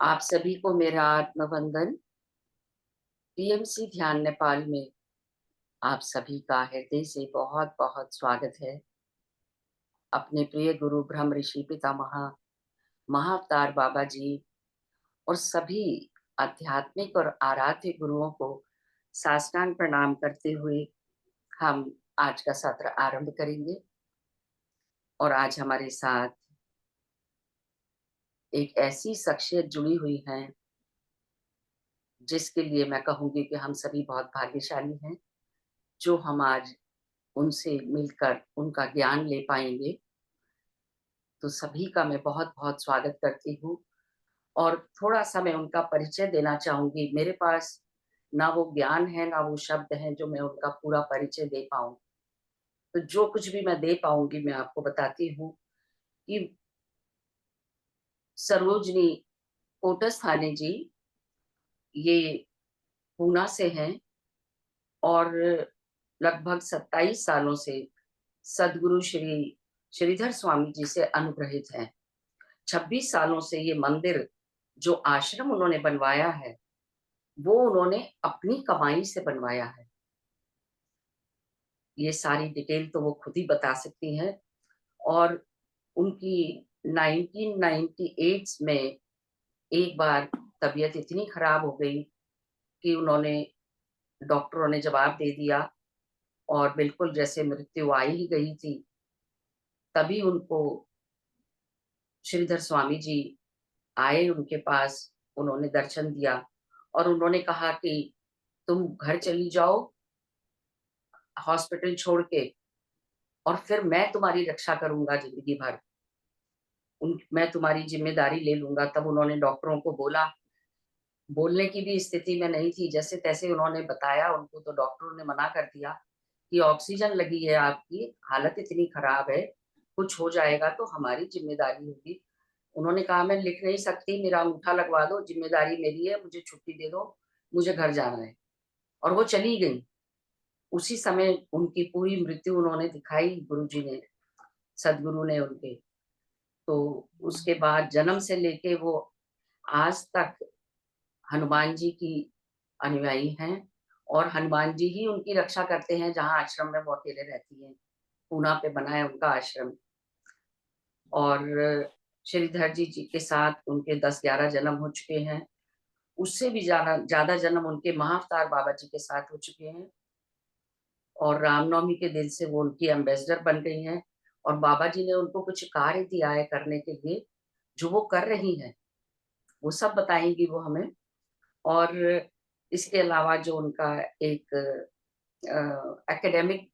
आप सभी को मेरा आत्मवंदन। पीएमसी ध्यान नेपाल में आप सभी का हृदय से बहुत बहुत स्वागत है। अपने प्रिय गुरु ब्रह्म ऋषि पितामह महाअवतार बाबा जी और सभी आध्यात्मिक और आराध्य गुरुओं को साष्टांग प्रणाम करते हुए हम आज का सत्र आरंभ करेंगे। और आज हमारे साथ एक ऐसी शख्सियत जुड़ी हुई है जिसके लिए मैं कहूंगी कि हम सभी बहुत भाग्यशाली हैं, जो हम आज उनसे मिलकर उनका ज्ञान ले पाएंगे। तो सभी का मैं बहुत बहुत स्वागत करती हूँ और थोड़ा सा मैं उनका परिचय देना चाहूंगी। मेरे पास ना वो ज्ञान है ना वो शब्द हैं जो मैं उनका पूरा परिचय दे पाऊँ। तो जो कुछ भी मैं दे पाऊंगी मैं आपको बताती हूँ कि सरोजनी कोटस्थाने जी ये पूना से हैं और लगभग 27 सालों से सदगुरु श्री श्रीधर स्वामी जी से अनुग्रहित हैं। 26 सालों से ये मंदिर, जो आश्रम उन्होंने बनवाया है, वो उन्होंने अपनी कमाई से बनवाया है। ये सारी डिटेल तो वो खुद ही बता सकती हैं। और उनकी 1998 में एक बार तबीयत इतनी खराब हो गई कि उन्होंने डॉक्टरों ने जवाब दे दिया और बिल्कुल जैसे मृत्यु आ ही गई थी। तभी उनको श्रीधर स्वामी जी आए उनके पास, उन्होंने दर्शन दिया और उन्होंने कहा कि तुम घर चली जाओ हॉस्पिटल छोड़ के, और फिर मैं तुम्हारी रक्षा करूंगा जिंदगी भर। मैं तुम्हारी जिम्मेदारी ले लूंगा। तब उन्होंने डॉक्टरों को बोला, बोलने की भी स्थिति में नहीं थी, जैसे तैसे उन्होंने बताया उनको। तो डॉक्टरों ने मना कर दिया कि ऑक्सीजन लगी है, आपकी हालत इतनी खराब है, कुछ हो जाएगा तो हमारी जिम्मेदारी होगी। उन्होंने कहा मैं लिख नहीं सकती, मेरा अंगूठा लगवा दो, जिम्मेदारी मेरी है, मुझे छुट्टी दे दो, मुझे घर जाना है। और वो चली गई। उसी समय उनकी पूरी मृत्यु उन्होंने दिखाई, गुरुजी ने, सदगुरु ने उनके। तो उसके बाद जन्म से लेके वो आज तक हनुमान जी की अनुयायी हैं और हनुमान जी ही उनकी रक्षा करते हैं जहाँ आश्रम में वो अकेले रहती हैं। पूना पे बना है उनका आश्रम। और श्रीधर जी के साथ उनके 10-11 जन्म हो चुके हैं। उससे भी ज्यादा ज्यादा जन्म उनके महाअवतार बाबा जी के साथ हो चुके हैं। और रामनवमी के दिन से वो उनकी एम्बेसडर बन गई हैं। और बाबा जी ने उनको कुछ कार्य दिया है करने के लिए, जो वो कर रही हैं, वो सब बताएंगी वो हमें। और इसके अलावा जो उनका एक एकेडमिक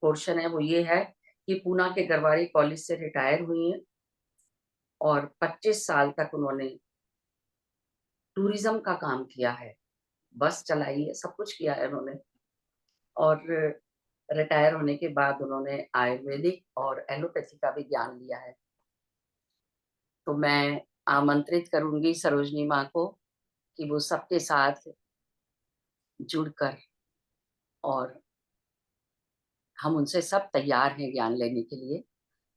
पोर्शन है वो ये है कि पूना के गरवारी कॉलेज से रिटायर हुई हैं और 25 साल तक उन्होंने टूरिज्म का काम किया है, बस चलाई है, सब कुछ किया है उन्होंने। और रिटायर होने के बाद उन्होंने आयुर्वेदिक और एलोपैथी का भी ज्ञान लिया है। तो मैं आमंत्रित करूंगी सरोजनी माँ को कि वो सबके साथ जुड़कर, और हम उनसे सब तैयार हैं ज्ञान लेने के लिए।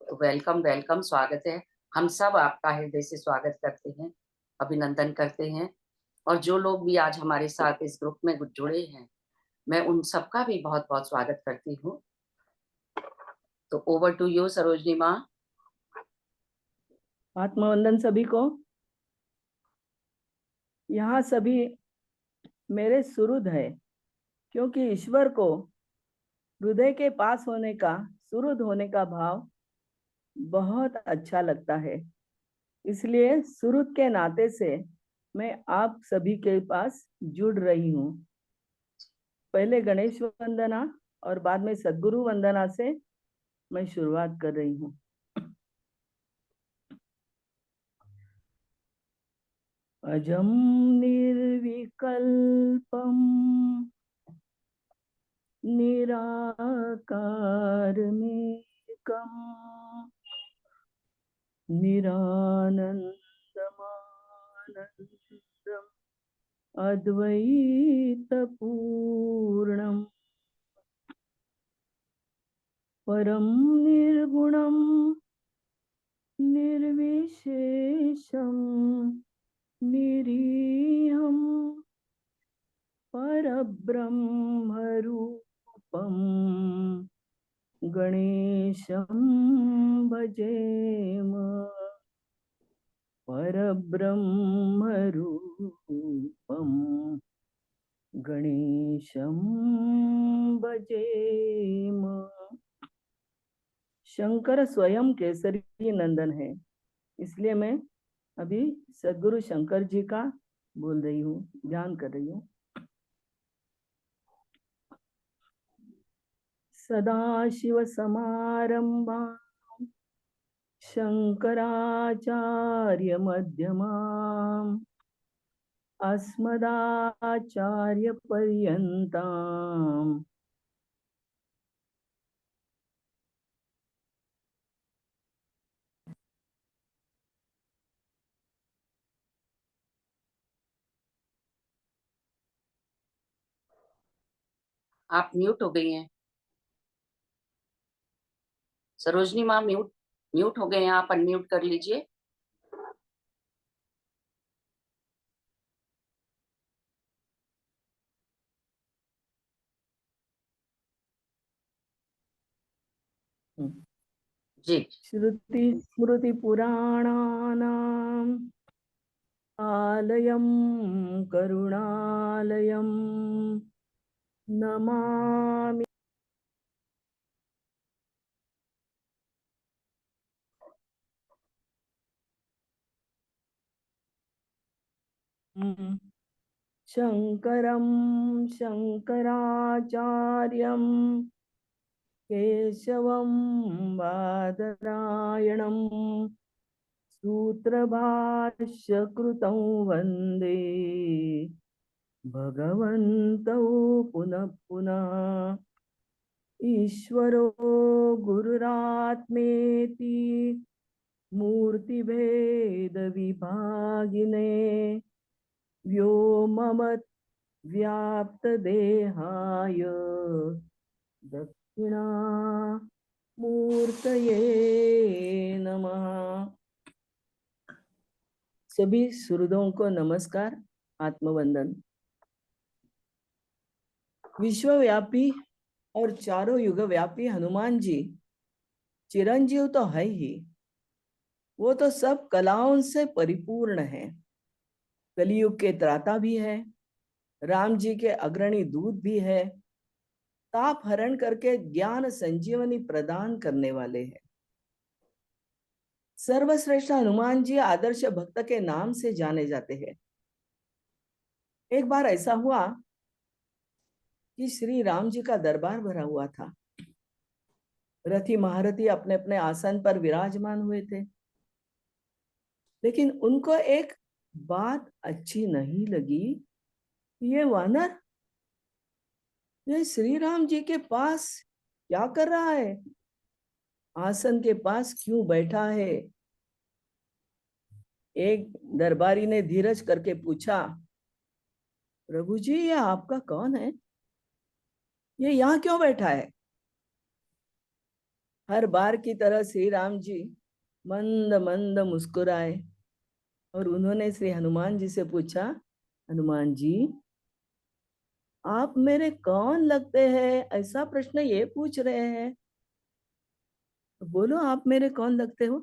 तो वेलकम वेलकम, स्वागत है। हम सब आपका हृदय से स्वागत करते हैं, अभिनंदन करते हैं। और जो लोग भी आज हमारे साथ इस ग्रुप में जुड़े हैं, मैं उन सबका भी बहुत बहुत स्वागत करती हूँ। तो ओवर टू यू सरोजनी माँ। आत्मवंदन सभी को। यहाँ सभी मेरे सुहृद है, क्योंकि ईश्वर को हृदय के पास होने का, सुहृद होने का भाव बहुत अच्छा लगता है। इसलिए सुहृद के नाते से मैं आप सभी के पास जुड़ रही हूँ। पहले गणेश वंदना और बाद में सद्गुरु वंदना से मैं शुरुआत कर रही हूँ। अजम निर्विकल्पम निराकारमेकम् निरानन्दमानन्दम् अद्वैतपूर्णम् परं निर्गुणं निर्विशेषं गणेशं भजेम परब्रह्मरूपं गणेशं भजेम। शंकर स्वयं केसरी नंदन है, इसलिए मैं अभी सद्गुरु शंकर जी का बोल रही हूँ, ध्यान कर रही हूँ। सदाशिव समारंभा शंकराचार्य मध्यमाम् अस्मदाचार्य पर्यंताम्। आप म्यूट हो गई हैं। सरोजनी माँ म्यूट म्यूट हो गए हैं, आप अनम्यूट कर लीजिए। जी। श्रुति स्मृति पुराणानाम् आलयं करुणालयं नमामि। शंकरं शंकराचार्यं केशवं बादरायणं सूत्रभाष्यकृतं वन्दे भगवन्तौ पुनः पुनः। ईश्वरो गुरुरात्मेति मूर्तिभेद विभागिने व्योमवत् व्याप्त देहाय दक्षिणा मूर्तये नमः। सभी सुहृदों को नमस्कार, आत्मवंदन। विश्वव्यापी और चारों युग व्यापी हनुमान जी चिरंजीव तो है ही, वो तो सब कलाओं से परिपूर्ण है। कलियुग के त्राता भी है, राम जी के अग्रणी दूत भी है, ताप हरण करके ज्ञान संजीवनी प्रदान करने वाले हैं। सर्वश्रेष्ठ हनुमान जी आदर्श भक्त के नाम से जाने जाते हैं। एक बार ऐसा हुआ कि श्री राम जी का दरबार भरा हुआ था। रथी महारथी अपने अपने आसन पर विराजमान हुए थे, लेकिन उनको एक बात अच्छी नहीं लगी। ये वानर ये श्री राम जी के पास क्या कर रहा है, आसन के पास क्यों बैठा है। एक दरबारी ने धीरज करके पूछा, प्रभु जी ये आपका कौन है, ये यहाँ क्यों बैठा है। हर बार की तरह श्री राम जी मंद मंद मुस्कुराए और उन्होंने श्री हनुमान जी से पूछा, हनुमान जी आप मेरे कौन लगते हैं, ऐसा प्रश्न ये पूछ रहे हैं, तो बोलो आप मेरे कौन लगते हो।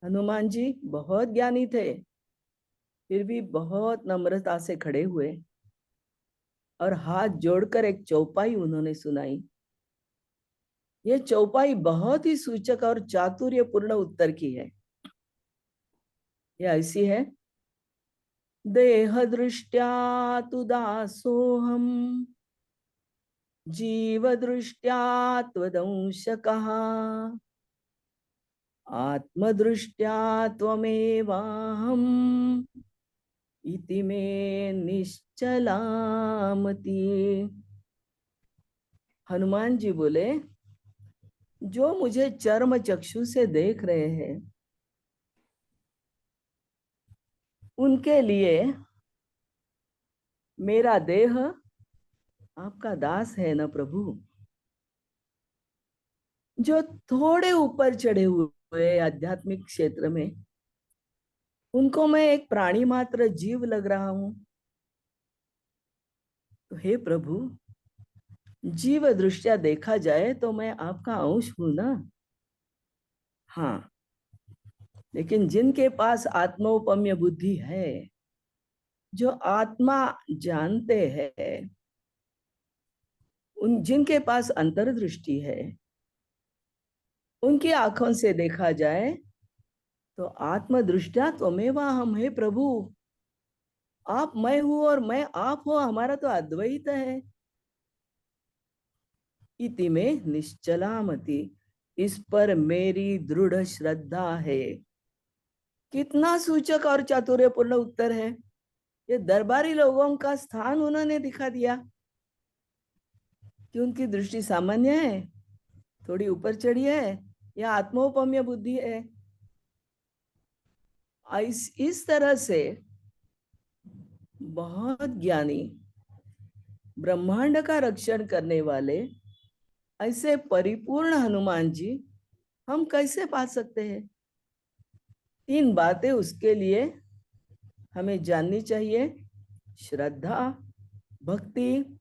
हनुमान जी बहुत ज्ञानी थे, फिर भी बहुत नम्रता से खड़े हुए और हाथ जोड़कर एक चौपाई उन्होंने सुनाई। ये चौपाई बहुत ही सूचक और चातुर्यपूर्ण उत्तर की है। यह ऐसी है, देह दृष्ट्या तु दासोहम जीव दृष्ट्या त्वदंशकः आत्मदृष्ट्या त्वमेवाहम् इति मे निश्चलामति। हनुमान जी बोले, जो मुझे चर्म चक्षु से देख रहे हैं उनके लिए मेरा देह आपका दास है ना प्रभु। जो थोड़े ऊपर चढ़े हुए आध्यात्मिक क्षेत्र में, उनको मैं एक प्राणी मात्र जीव लग रहा हूं। तो हे प्रभु, जीव दृष्टिया देखा जाए तो मैं आपका अंश हूं ना। हाँ, लेकिन जिनके पास आत्मोपम्य बुद्धि है, जो आत्मा जानते हैं, उन जिनके पास अंतर्दृष्टि है, उनकी आंखों से देखा जाए तो आत्मदृष्टा त्वमेव हम, हे प्रभु, आप मैं हूं और मैं आप हो, हमारा तो अद्वैत है। इति में निश्चलामति, इस पर मेरी दृढ़ श्रद्धा है। कितना सूचक और चातुर्यपूर्ण उत्तर है। ये दरबारी लोगों का स्थान उन्होंने दिखा दिया कि उनकी दृष्टि सामान्य है, थोड़ी ऊपर चढ़ी है, या आत्मोपम्य बुद्धि है। इस तरह से बहुत ज्ञानी, ब्रह्मांड का रक्षण करने वाले ऐसे परिपूर्ण हनुमान जी हम कैसे पा सकते हैं? 3 बातें उसके लिए हमें जाननी चाहिए: श्रद्धा, भक्ति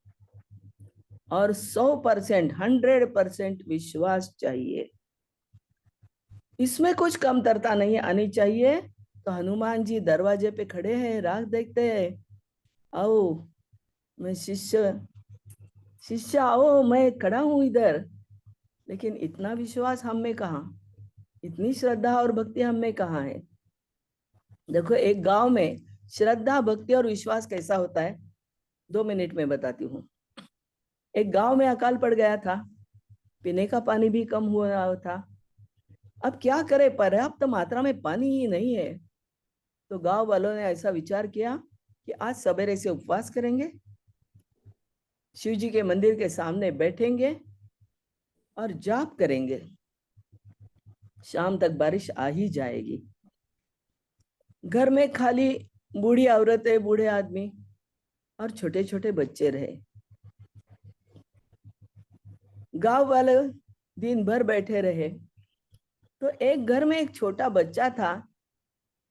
और 100%, 100% विश्वास चाहिए। इसमें कुछ कमतरता नहीं आनी चाहिए। तो हनुमान जी दरवाजे पे खड़े हैं, राह देखते हैं, आओ मैं शिष्य, शिष्य आओ मैं खड़ा हूं इधर। लेकिन इतना विश्वास हम में कहाँ, इतनी श्रद्धा और भक्ति हम में कहाँ है? देखो, एक गांव में श्रद्धा, भक्ति और विश्वास कैसा होता है, 2 मिनट में बताती हूँ। एक गांव में अकाल पड़ गया था, पीने का पानी भी कम हुआ था। अब क्या करे, पर्याप्त मात्रा में पानी ही नहीं है। तो गांव वालों ने ऐसा विचार किया कि आज सवेरे से उपवास करेंगे, शिव जी के मंदिर के सामने बैठेंगे और जाप करेंगे, शाम तक बारिश आ ही जाएगी। घर में खाली बूढ़ी औरतें, बूढ़े आदमी और छोटे छोटे बच्चे रहे। गांव वाले दिन भर बैठे रहे। तो एक घर में एक छोटा बच्चा था।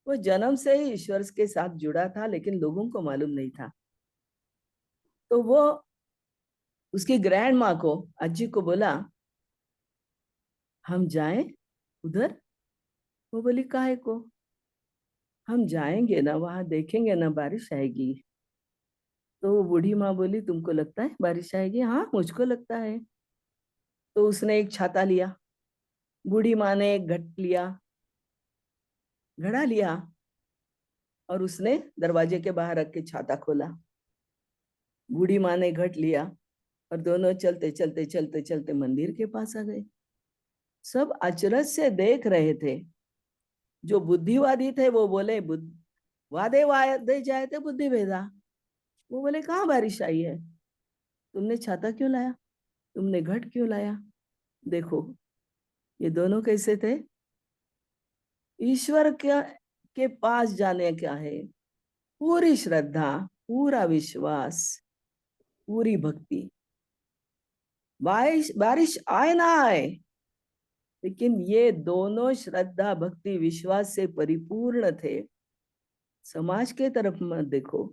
वो जन्म से ही ईश्वर के साथ जुड़ा था, लेकिन लोगों को मालूम नहीं था। तो वो उसकी ग्रैंड माँ को, अज्जी को बोला, हम जाएं उधर? वो बोली, काहे को? हम जाएंगे ना, वहां देखेंगे ना बारिश आएगी। तो वो बूढ़ी माँ बोली, तुमको लगता है बारिश आएगी? हाँ, मुझको लगता है। तो उसने एक छाता लिया, बूढ़ी माँ ने एक घड़ा लिया और उसने दरवाजे के बाहर रख के छाता खोला। बूढ़ी माँ ने घट लिया और दोनों चलते चलते चलते चलते मंदिर के पास आ गए। सब अचरज से देख रहे थे। जो बुद्धिवादी थे वो बोले, बुद्ध वादे वादे जाए थे बुद्धि भेदा। वो बोले, कहाँ बारिश आई है? तुमने छाता क्यों लाया? तुमने घट क्यों लाया? देखो, ये दोनों कैसे थे? ईश्वर के पास जाने क्या है, पूरी श्रद्धा, पूरा विश्वास, पूरी भक्ति। बारिश बारिश आए ना आए, लेकिन ये दोनों श्रद्धा, भक्ति, विश्वास से परिपूर्ण थे। समाज के तरफ मत देखो,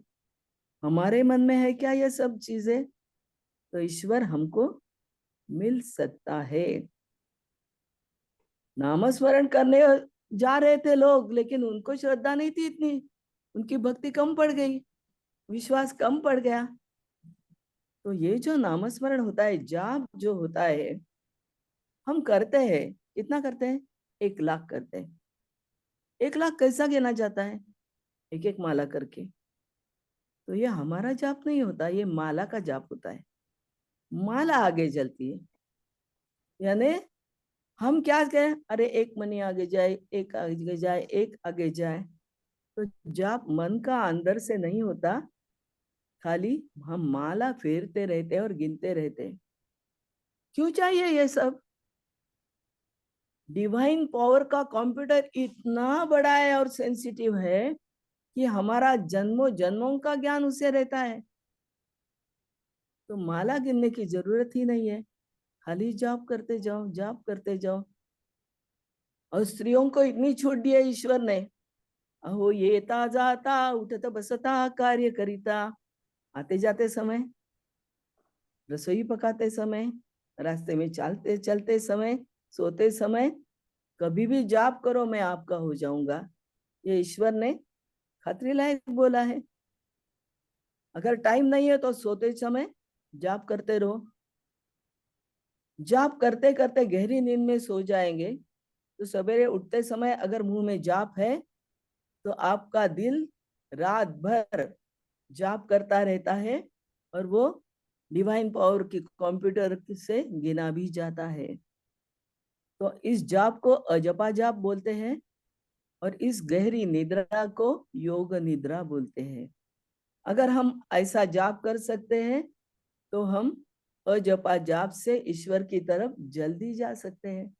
हमारे मन में है क्या ये सब चीजें? तो ईश्वर हमको मिल सकता है। नामस्मरण करने जा रहे थे लोग, लेकिन उनको श्रद्धा नहीं थी इतनी, उनकी भक्ति कम पड़ गई, विश्वास कम पड़ गया। तो ये जो नामस्मरण होता है, जाप जो होता है, हम करते हैं, कितना करते हैं? 1 लाख करते हैं। 1 लाख कैसा गिना जाता है? एक एक माला करके। तो ये हमारा जाप नहीं होता, ये माला का जाप होता है। माला आगे चलती है, यानी हम क्या कहें, अरे एक मनी आगे जाए, एक आगे जाए, एक आगे जाए। तो जाप मन का अंदर से नहीं होता, खाली हम माला फेरते रहते और गिनते रहते। क्यों चाहिए ये सब? डिवाइन पावर का कंप्यूटर इतना बड़ा है और सेंसिटिव है कि हमारा जन्मों जन्मों का ज्ञान उसे रहता है। तो माला गिनने की जरूरत ही नहीं है, खाली जाप करते जाओ, जाप करते जाओ। और स्त्रियों को इतनी छूट दी है ईश्वर ने, अहो येता जाता, उठता बसता, कार्य करिता, आते जाते समय रसोई पकाते समय, रास्ते में चलते चलते समय, सोते समय, कभी भी जाप करो मैं आपका हो जाऊंगा, ये ईश्वर ने खतरे लायक बोला है। अगर टाइम नहीं है तो सोते समय जाप करते रहो। जाप करते करते गहरी नींद में सो जाएंगे तो सवेरे उठते समय अगर मुंह में जाप है तो आपका दिल रात भर जाप करता रहता है और वो डिवाइन पावर की कंप्यूटर से गिना भी जाता है। तो इस जाप को अजपा जाप बोलते हैं और इस गहरी निद्रा को योग निद्रा बोलते हैं। अगर हम ऐसा जाप कर सकते हैं तो हम अजपा जाप से ईश्वर की तरफ जल्दी जा सकते हैं।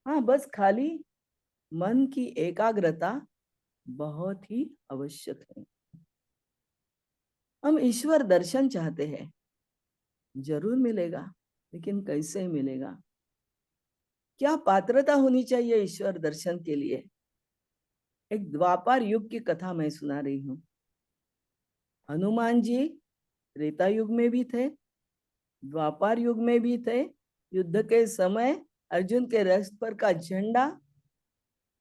हाँ, बस खाली मन की एकाग्रता बहुत ही आवश्यक है। हम ईश्वर दर्शन चाहते हैं, जरूर मिलेगा, लेकिन कैसे मिलेगा? क्या पात्रता होनी चाहिए ईश्वर दर्शन के लिए? एक द्वापर युग की कथा मैं सुना रही हूँ। हनुमान जी त्रेता युग में भी थे, द्वापर युग में भी थे। युद्ध के समय अर्जुन के रथ पर का झंडा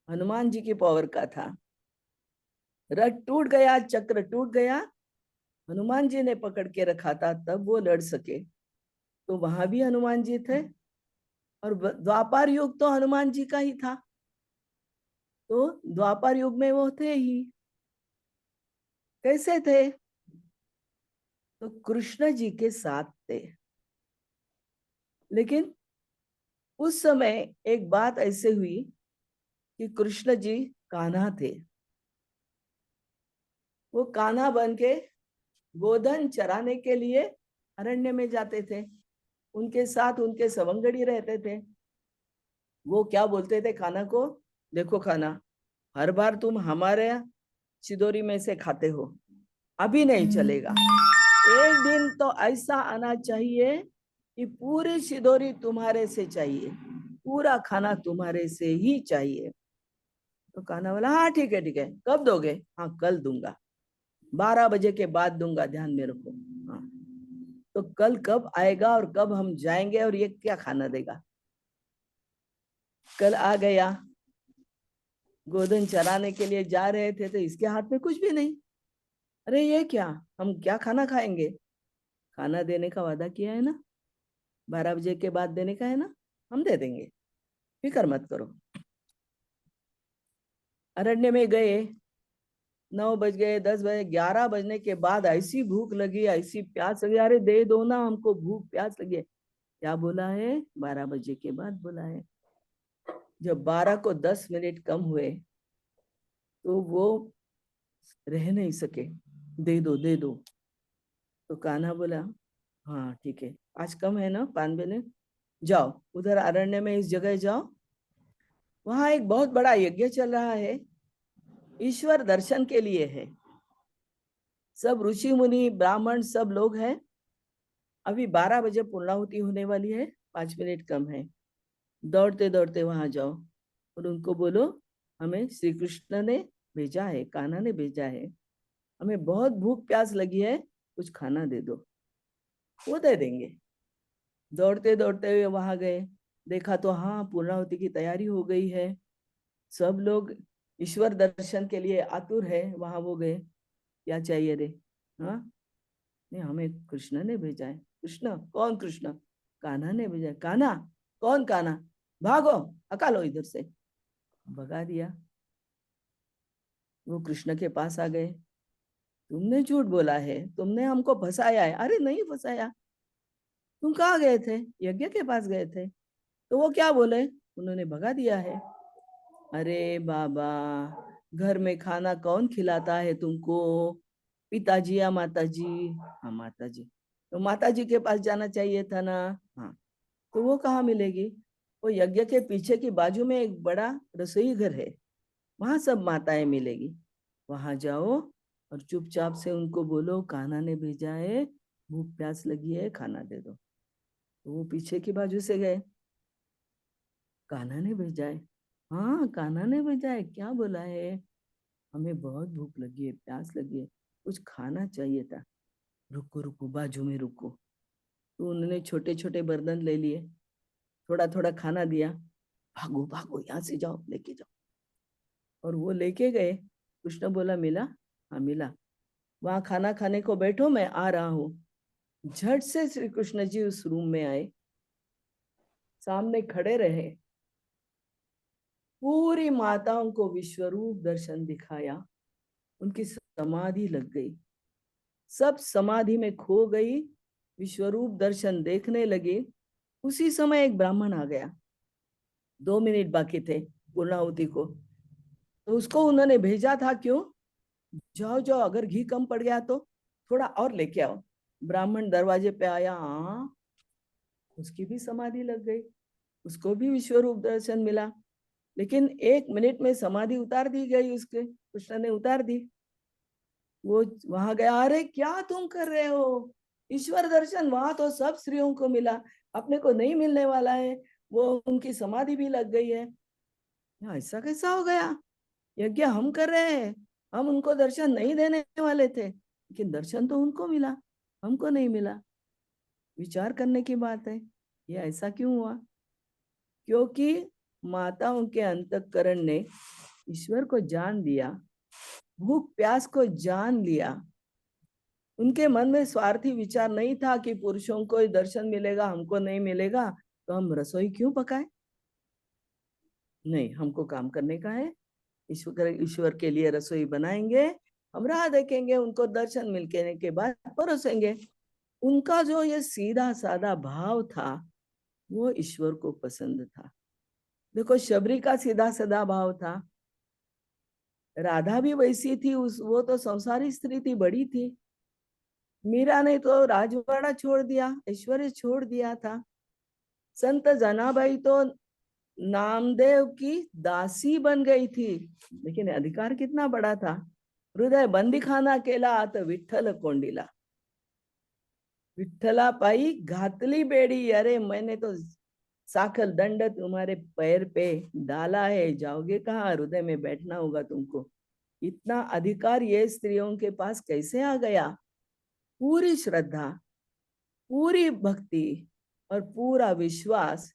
हनुमान जी की पावर का था। रथ टूट गया, चक्र टूट गया, हनुमान जी ने पकड़ के रखा था, तब वो लड़ सके। तो वहां भी हनुमान जी थे और द्वापर युग तो हनुमान जी का ही था, तो द्वापर युग में वो थे ही। कैसे थे? तो कृष्ण जी के साथ थे। लेकिन उस समय एक बात ऐसे हुई कि कृष्ण जी कान्हा थे। वो कान्हा बन के गोधन चराने के लिए अरण्य में जाते थे। उनके साथ उनके सवंगड़ी रहते थे। वो क्या बोलते थे कान्हा को, देखो कान्हा, हर बार तुम हमारे चिदोरी में से खाते हो, अभी नहीं चलेगा। एक दिन तो ऐसा आना चाहिए कि पूरी सिदोरी तुम्हारे से चाहिए, पूरा खाना तुम्हारे से ही चाहिए। तो कान्हा बोला हाँ ठीक है ठीक है, कब दोगे? हाँ कल दूंगा, 12 बजे के बाद दूंगा, ध्यान में रखो। हाँ, तो कल कब आएगा और कब हम जाएंगे और ये क्या खाना देगा? कल आ गया, गोधन चराने के लिए जा रहे थे तो इसके हाथ में कुछ भी नहीं। अरे ये क्या, हम क्या खाना खाएंगे? खाना देने का वादा किया है ना, 12 बजे के बाद देने का है ना, हम दे देंगे, फिक्र मत करो। अरण्य में गए, 9 बज गए, 10 बजे, 11 बजने के बाद ऐसी भूख लगी, ऐसी प्यास लगी, अरे दे दो ना हमको, भूख प्यास लगी। क्या बोला है? 12 बजे के बाद बोला है। जब 12 को 10 मिनट कम हुए तो वो रह नहीं सके, दे दो दे दो। तो कान्हा बोला हाँ ठीक है, आज कम है ना 5 मिनट, जाओ उधर अरण्य में इस जगह जाओ, वहां एक बहुत बड़ा यज्ञ चल रहा है, ईश्वर दर्शन के लिए है। सब ऋषि मुनि ब्राह्मण सब लोग हैं। अभी 12 बजे पूर्णाहुति होने वाली है, 5 मिनट कम है। दौड़ते दौड़ते वहां जाओ और उनको बोलो हमें श्री कृष्ण ने भेजा है, कान्हा ने भेजा है, हमें बहुत भूख प्यास लगी है, कुछ खाना दे दो। वो दे देंगे। दौड़ते दौड़ते हुए वहां गए, देखा तो हाँ पूर्णाहुति की तैयारी हो गई है, सब लोग ईश्वर दर्शन के लिए आतुर है। वहां वो गए, क्या चाहिए रे? हाँ, नहीं हमें कृष्ण ने भेजा है। कृष्ण? कौन कृष्ण? कान्हा ने भेजा है। कान्हा? कौन कान्हा? भागो, हकालो इधर से। भगा दिया। वो कृष्ण के पास आ गए, तुमने झूठ बोला है, तुमने हमको फंसाया है। अरे नहीं फंसाया, तुम कहाँ गए थे? यज्ञ के पास गए थे। तो वो क्या बोले? उन्होंने भगा दिया है। अरे बाबा, घर में खाना कौन खिलाता है तुमको? पिताजी या माताजी? हाँ माताजी। तो माताजी के पास जाना चाहिए था ना। हाँ, तो वो कहाँ मिलेगी? वो यज्ञ के पीछे की बाजू में एक बड़ा रसोई घर है, वहां सब माताएं मिलेगी। वहां जाओ और चुपचाप से उनको बोलो कान्हा ने भेजा है, भूख प्यास लगी है, खाना दे दो। तो वो पीछे की बाजू से गए, कान्हा ने भेजा है। हाँ कान्हा ने भेजा है, क्या बोला है? हमें बहुत भूख लगी है, प्यास लगी है, कुछ खाना चाहिए था। रुको रुको, बाजू में रुको। तो उन्होंने छोटे छोटे बर्तन ले लिए, थोड़ा थोड़ा खाना दिया, भागो भागो यहाँ से जाओ लेके जाओ। और वो लेके गए। कृष्ण बोला मिला? हाँ मिला। वहां खाना खाने को बैठो, मैं आ रहा हूँ। झट से श्री कृष्ण जी उस रूम में आए, सामने खड़े रहे, पूरी माताओं को विश्वरूप दर्शन दिखाया। उनकी समाधि लग गई, सब समाधि में खो गई, विश्वरूप दर्शन देखने लगे। उसी समय एक ब्राह्मण आ गया, 2 मिनट बाकी थे पूर्णाहुति को, तो उसको उन्होंने भेजा था, क्यों? जाओ जाओ, अगर घी कम पड़ गया तो थोड़ा और लेके आओ। ब्राह्मण दरवाजे पे आया, हाँ, उसकी भी समाधि लग गई, उसको भी विश्वरूप दर्शन मिला। लेकिन 1 मिनट में समाधि उतार दी गई, उसके कृष्ण ने उतार दी। वो वहां गया, अरे क्या तुम कर रहे हो? ईश्वर दर्शन वहां तो सब स्त्रियों को मिला, अपने को नहीं मिलने वाला है। वो उनकी समाधि भी लग गई है, ऐसा कैसा हो गया? यज्ञ हम कर रहे हैं, हम उनको दर्शन नहीं देने वाले थे, लेकिन दर्शन तो उनको मिला, हमको नहीं मिला। विचार करने की बात है, ये ऐसा क्यों हुआ? क्योंकि माताओं के अंतःकरण ने ईश्वर को जान लिया, भूख प्यास को जान लिया। उनके मन में स्वार्थी विचार नहीं था कि पुरुषों को दर्शन मिलेगा, हमको नहीं मिलेगा, तो हम रसोई क्यों पकाएं? नहीं, हमको काम करने का है, ईश्वर के लिए रसोई बनाएंगे, हम राह देखेंगे, उनको दर्शन मिलने के बाद परोसेंगे। उनका जो ये सीधा साधा भाव था, वो ईश्वर को पसंद था। देखो, शबरी का सीधा साधा भाव था, राधा भी वैसी थी, वो तो संसारी स्त्री थी, बड़ी थी। मीरा ने तो राजवाड़ा छोड़ दिया, ऐश्वर्य छोड़ दिया था। संत जनाबाई तो नामदेव की दासी बन गई थी, लेकिन अधिकार कितना बड़ा था। हृदय बंदी खाना केला आता विठ्ठल कोंडीला, विठ्ठला पाई घातली बेड़ी, अरे मैंने तो साखल दंड तुम्हारे पैर पे डाला है, जाओगे कहाँ? हृदय में बैठना होगा तुमको। इतना अधिकार ये स्त्रियों के पास कैसे आ गया? पूरी श्रद्धा, पूरी भक्ति और पूरा विश्वास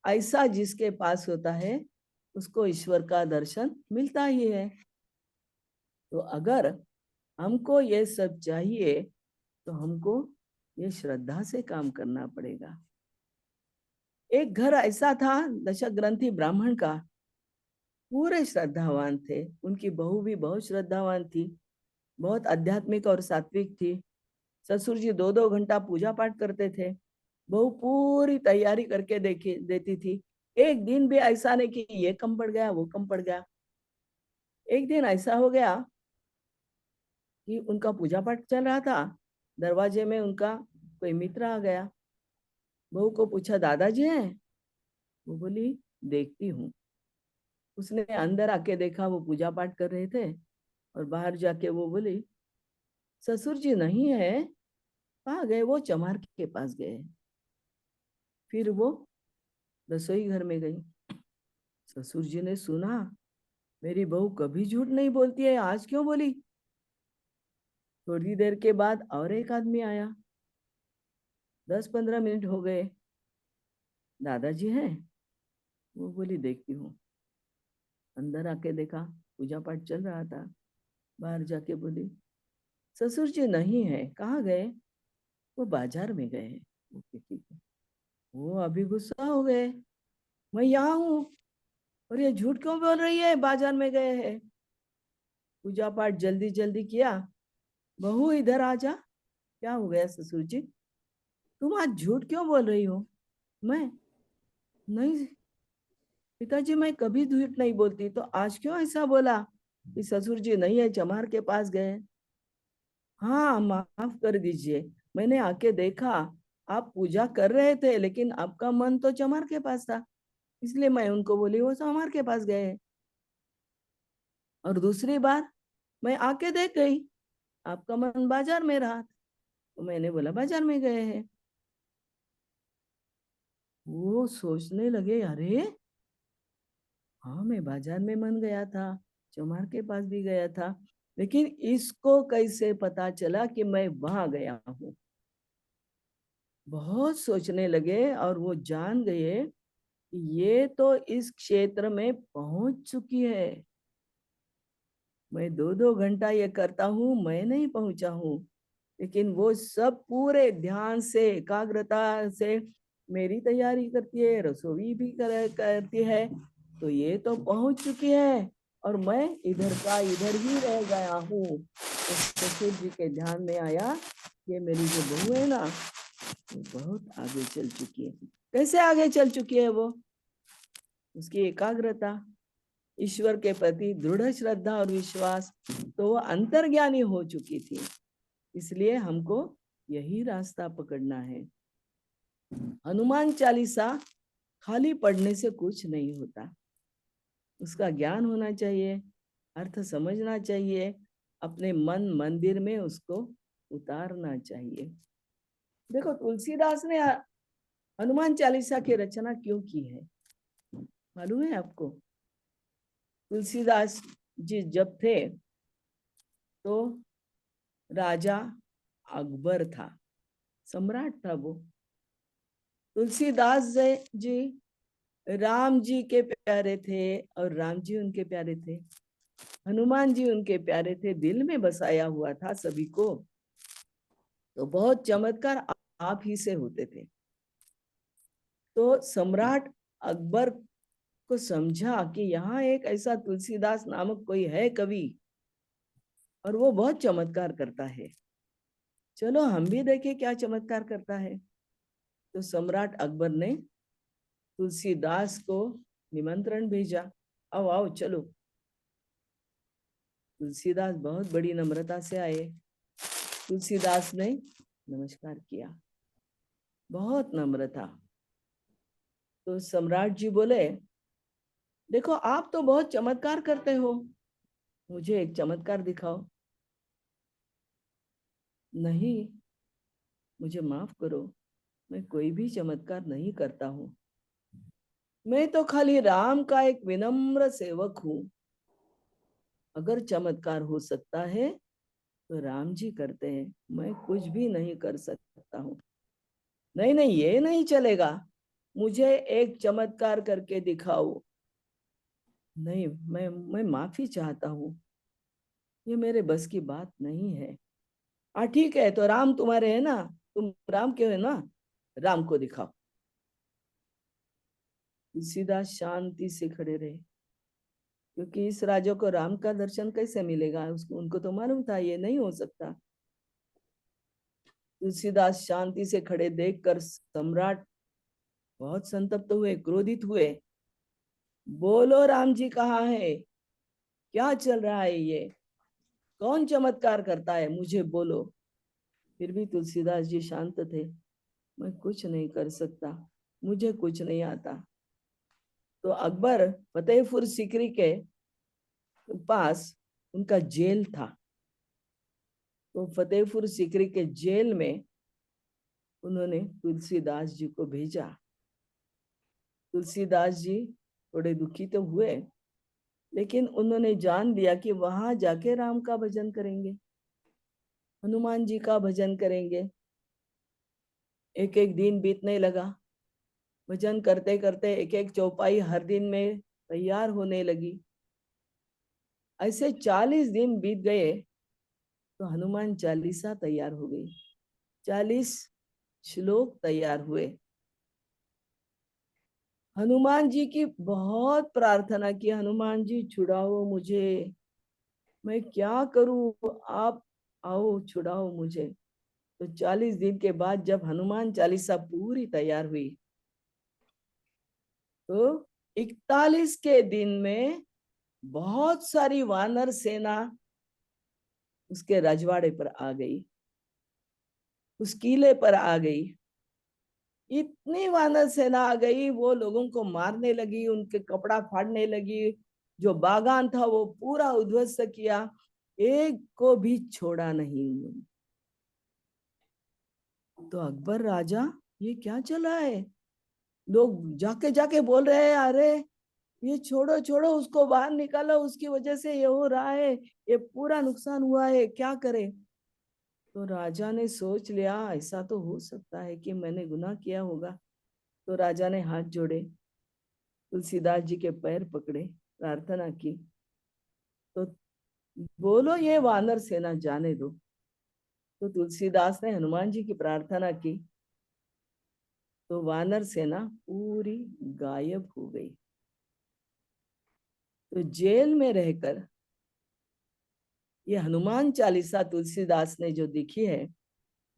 ऐसा जिसके पास होता है, उसको ईश्वर का दर्शन मिलता ही है। तो अगर हमको ये सब चाहिए, तो हमको ये श्रद्धा से काम करना पड़ेगा। एक घर ऐसा था दशक ग्रंथि ब्राह्मण का, पूरे श्रद्धावान थे, उनकी बहू भी बहुत श्रद्धावान थी, बहुत आध्यात्मिक और सात्विक थी। ससुर जी 2-2 घंटा पूजा पाठ करते थे, बहू पूरी तैयारी करके देती थी। एक दिन भी ऐसा नहीं कि ये कम पड़ गया, वो कम पड़ गया। एक दिन ऐसा हो गया कि उनका पूजा पाठ चल रहा था, दरवाजे में उनका कोई मित्र आ गया। बहू को पूछा, दादाजी हैं? वो बोली, देखती हूँ। उसने अंदर आके देखा, वो पूजा पाठ कर रहे थे। और बाहर जाके वो बोली, ससुर जी नहीं है, कहाँ गए? वो चमार के पास गए। फिर वो रसोई घर में गई। ससुर जी ने सुना, मेरी बहू कभी झूठ नहीं बोलती है, आज क्यों बोली? थोड़ी देर के बाद और एक आदमी आया, 10-15 मिनट हो गए। दादाजी हैं? वो बोली, देखती हूँ। अंदर आके देखा, पूजा पाठ चल रहा था। बाहर जाके बोली, ससुर जी नहीं है, कहाँ गए? वो बाजार में गए। ओके ठीक है। वो अभी गुस्सा हो गए, मैं यहाँ हूँ और ये झूठ क्यों बोल रही है, बाजार में गए हैं? पूजा पाठ जल्दी जल्दी किया। बहू इधर आ जा। क्या हो गया ससुर जी, तुम आज झूठ क्यों बोल रही हो? मैं नहीं पिताजी, मैं कभी झूठ नहीं बोलती, तो आज क्यों ऐसा बोला कि ससुर जी नहीं है, चमार के पास गए? हाँ, माफ कर दीजिए, मैंने आके देखा, आप पूजा कर रहे थे, लेकिन आपका मन तो चमार के पास था, इसलिए मैं उनको बोली वो चमार के पास गए हैं। और दूसरी बार मैं आके देख गई, आपका मन बाजार में रहा, तो मैंने बोला बाजार में गए हैं। वो सोचने लगे, अरे हाँ, मैं बाजार में मन गया था, चमार के पास भी गया था, लेकिन इसको कैसे पता चला कि मैं वहां गया हूँ? बहुत सोचने लगे और वो जान गए कि ये तो इस क्षेत्र में पहुंच चुकी है। मैं 2-2 घंटा ये करता हूँ, मैं नहीं पहुंचा हूँ, लेकिन वो सब पूरे ध्यान से, एकाग्रता से मेरी तैयारी करती है, रसोई भी करती है, तो ये तो पहुंच चुकी है और मैं इधर का इधर ही रह गया हूँ। तो ससुर जी के ध्यान में आया, ये मेरी जो बहू है ना, वो बहुत आगे चल चुकी है। कैसे आगे चल चुकी है वो? उसकी एकाग्रता, ईश्वर के प्रति दृढ़ श्रद्धा और विश्वास, तो वो अंतर्ज्ञानी हो चुकी थी। इसलिए हमको यही रास्ता पकड़ना है। हनुमान चालीसा खाली पढ़ने से कुछ नहीं होता, उसका ज्ञान होना चाहिए, अर्थ समझना चाहिए, अपने मन मंदिर में उसको उतारना चाहिए। देखो, तुलसीदास ने हनुमान चालीसा की रचना क्यों की है, मालूम है आपको? तुलसीदास जी जब थे तो राजा अकबर था, सम्राट था वो। तुलसीदास जी राम जी के प्यारे थे और राम जी उनके प्यारे थे, हनुमान जी उनके प्यारे थे, दिल में बसाया हुआ था सभी को। तो बहुत चमत्कार आप ही से होते थे। तो सम्राट अकबर को समझा कि यहाँ एक ऐसा तुलसीदास नामक कोई है कवि और वो बहुत चमत्कार करता है, चलो हम भी देखें क्या चमत्कार करता है। तो सम्राट अकबर ने तुलसीदास को निमंत्रण भेजा, आओ आओ चलो। तुलसीदास बहुत बड़ी नम्रता से आए। तुलसीदास ने नमस्कार किया, बहुत नम्र था। तो सम्राट जी बोले, देखो आप तो बहुत चमत्कार करते हो, मुझे एक चमत्कार दिखाओ। नहीं, मुझे माफ करो, मैं कोई भी चमत्कार नहीं करता हूँ, मैं तो खाली राम का एक विनम्र सेवक हूँ। अगर चमत्कार हो सकता है तो राम जी करते हैं, मैं कुछ भी नहीं कर सकता हूँ। नहीं नहीं, ये नहीं चलेगा, मुझे एक चमत्कार करके दिखाओ। नहीं, मैं माफी चाहता हूँ, ये मेरे बस की बात नहीं है। हाँ ठीक है, तो राम तुम्हारे है ना, तुम राम के हो ना, राम को दिखाओ। तुलसीदास शांति से खड़े रहे, क्योंकि इस राजा को राम का दर्शन कैसे मिलेगा, उसको उनको तो मालूम था ये नहीं हो सकता। तुलसीदास शांति से खड़े देखकर सम्राट बहुत संतप्त हुए, क्रोधित हुए। बोलो राम जी कहाँ है, क्या चल रहा है, ये कौन चमत्कार करता है, मुझे बोलो। फिर भी तुलसीदास जी शांत थे, मैं कुछ नहीं कर सकता, मुझे कुछ नहीं आता। तो अकबर फतेहपुर सीकरी के पास उनका जेल था, तो फतेहपुर सीकरी के जेल में उन्होंने तुलसीदास जी को भेजा। तुलसीदास जी थोड़े दुखी तो हुए, लेकिन उन्होंने जान लिया कि वहां जाके राम का भजन करेंगे, हनुमान जी का भजन करेंगे। एक एक दिन बीतने लगा, भजन करते करते एक एक चौपाई हर दिन में तैयार होने लगी। ऐसे 40 दिन बीत गए तो हनुमान चालीसा तैयार हो गई, 40 श्लोक तैयार हुए। हनुमान जी की बहुत प्रार्थना की, हनुमान जी छुड़ाओ मुझे, मैं क्या करूं, आप आओ छुड़ाओ मुझे। तो 40 दिन के बाद जब हनुमान चालीसा पूरी तैयार हुई, तो 41 के दिन में बहुत सारी वानर सेना उसके रजवाड़े पर आ गई, उस किले पर आ गई। इतनी वानर सेना आ गई, वो लोगों को मारने लगी, उनके कपड़ा फाड़ने लगी, जो बागान था वो पूरा उध्वस्त किया, एक को भी छोड़ा नहीं उन्होंने। तो अकबर राजा, ये क्या चला है, लोग जाके जाके बोल रहे हैं, अरे ये छोड़ो छोड़ो, उसको बाहर निकालो, उसकी वजह से ये हो रहा है, ये पूरा नुकसान हुआ है, क्या करे। तो राजा ने सोच लिया ऐसा तो हो सकता है कि मैंने गुनाह किया होगा। तो राजा ने हाथ जोड़े, तुलसीदास जी के पैर पकड़े, प्रार्थना की। तो बोलो ये वानर सेना जाने दो। तो तुलसीदास ने हनुमान जी की प्रार्थना की, तो वानर सेना पूरी गायब हो गई। तो जेल में रहकर ये हनुमान चालीसा तुलसीदास ने जो लिखी है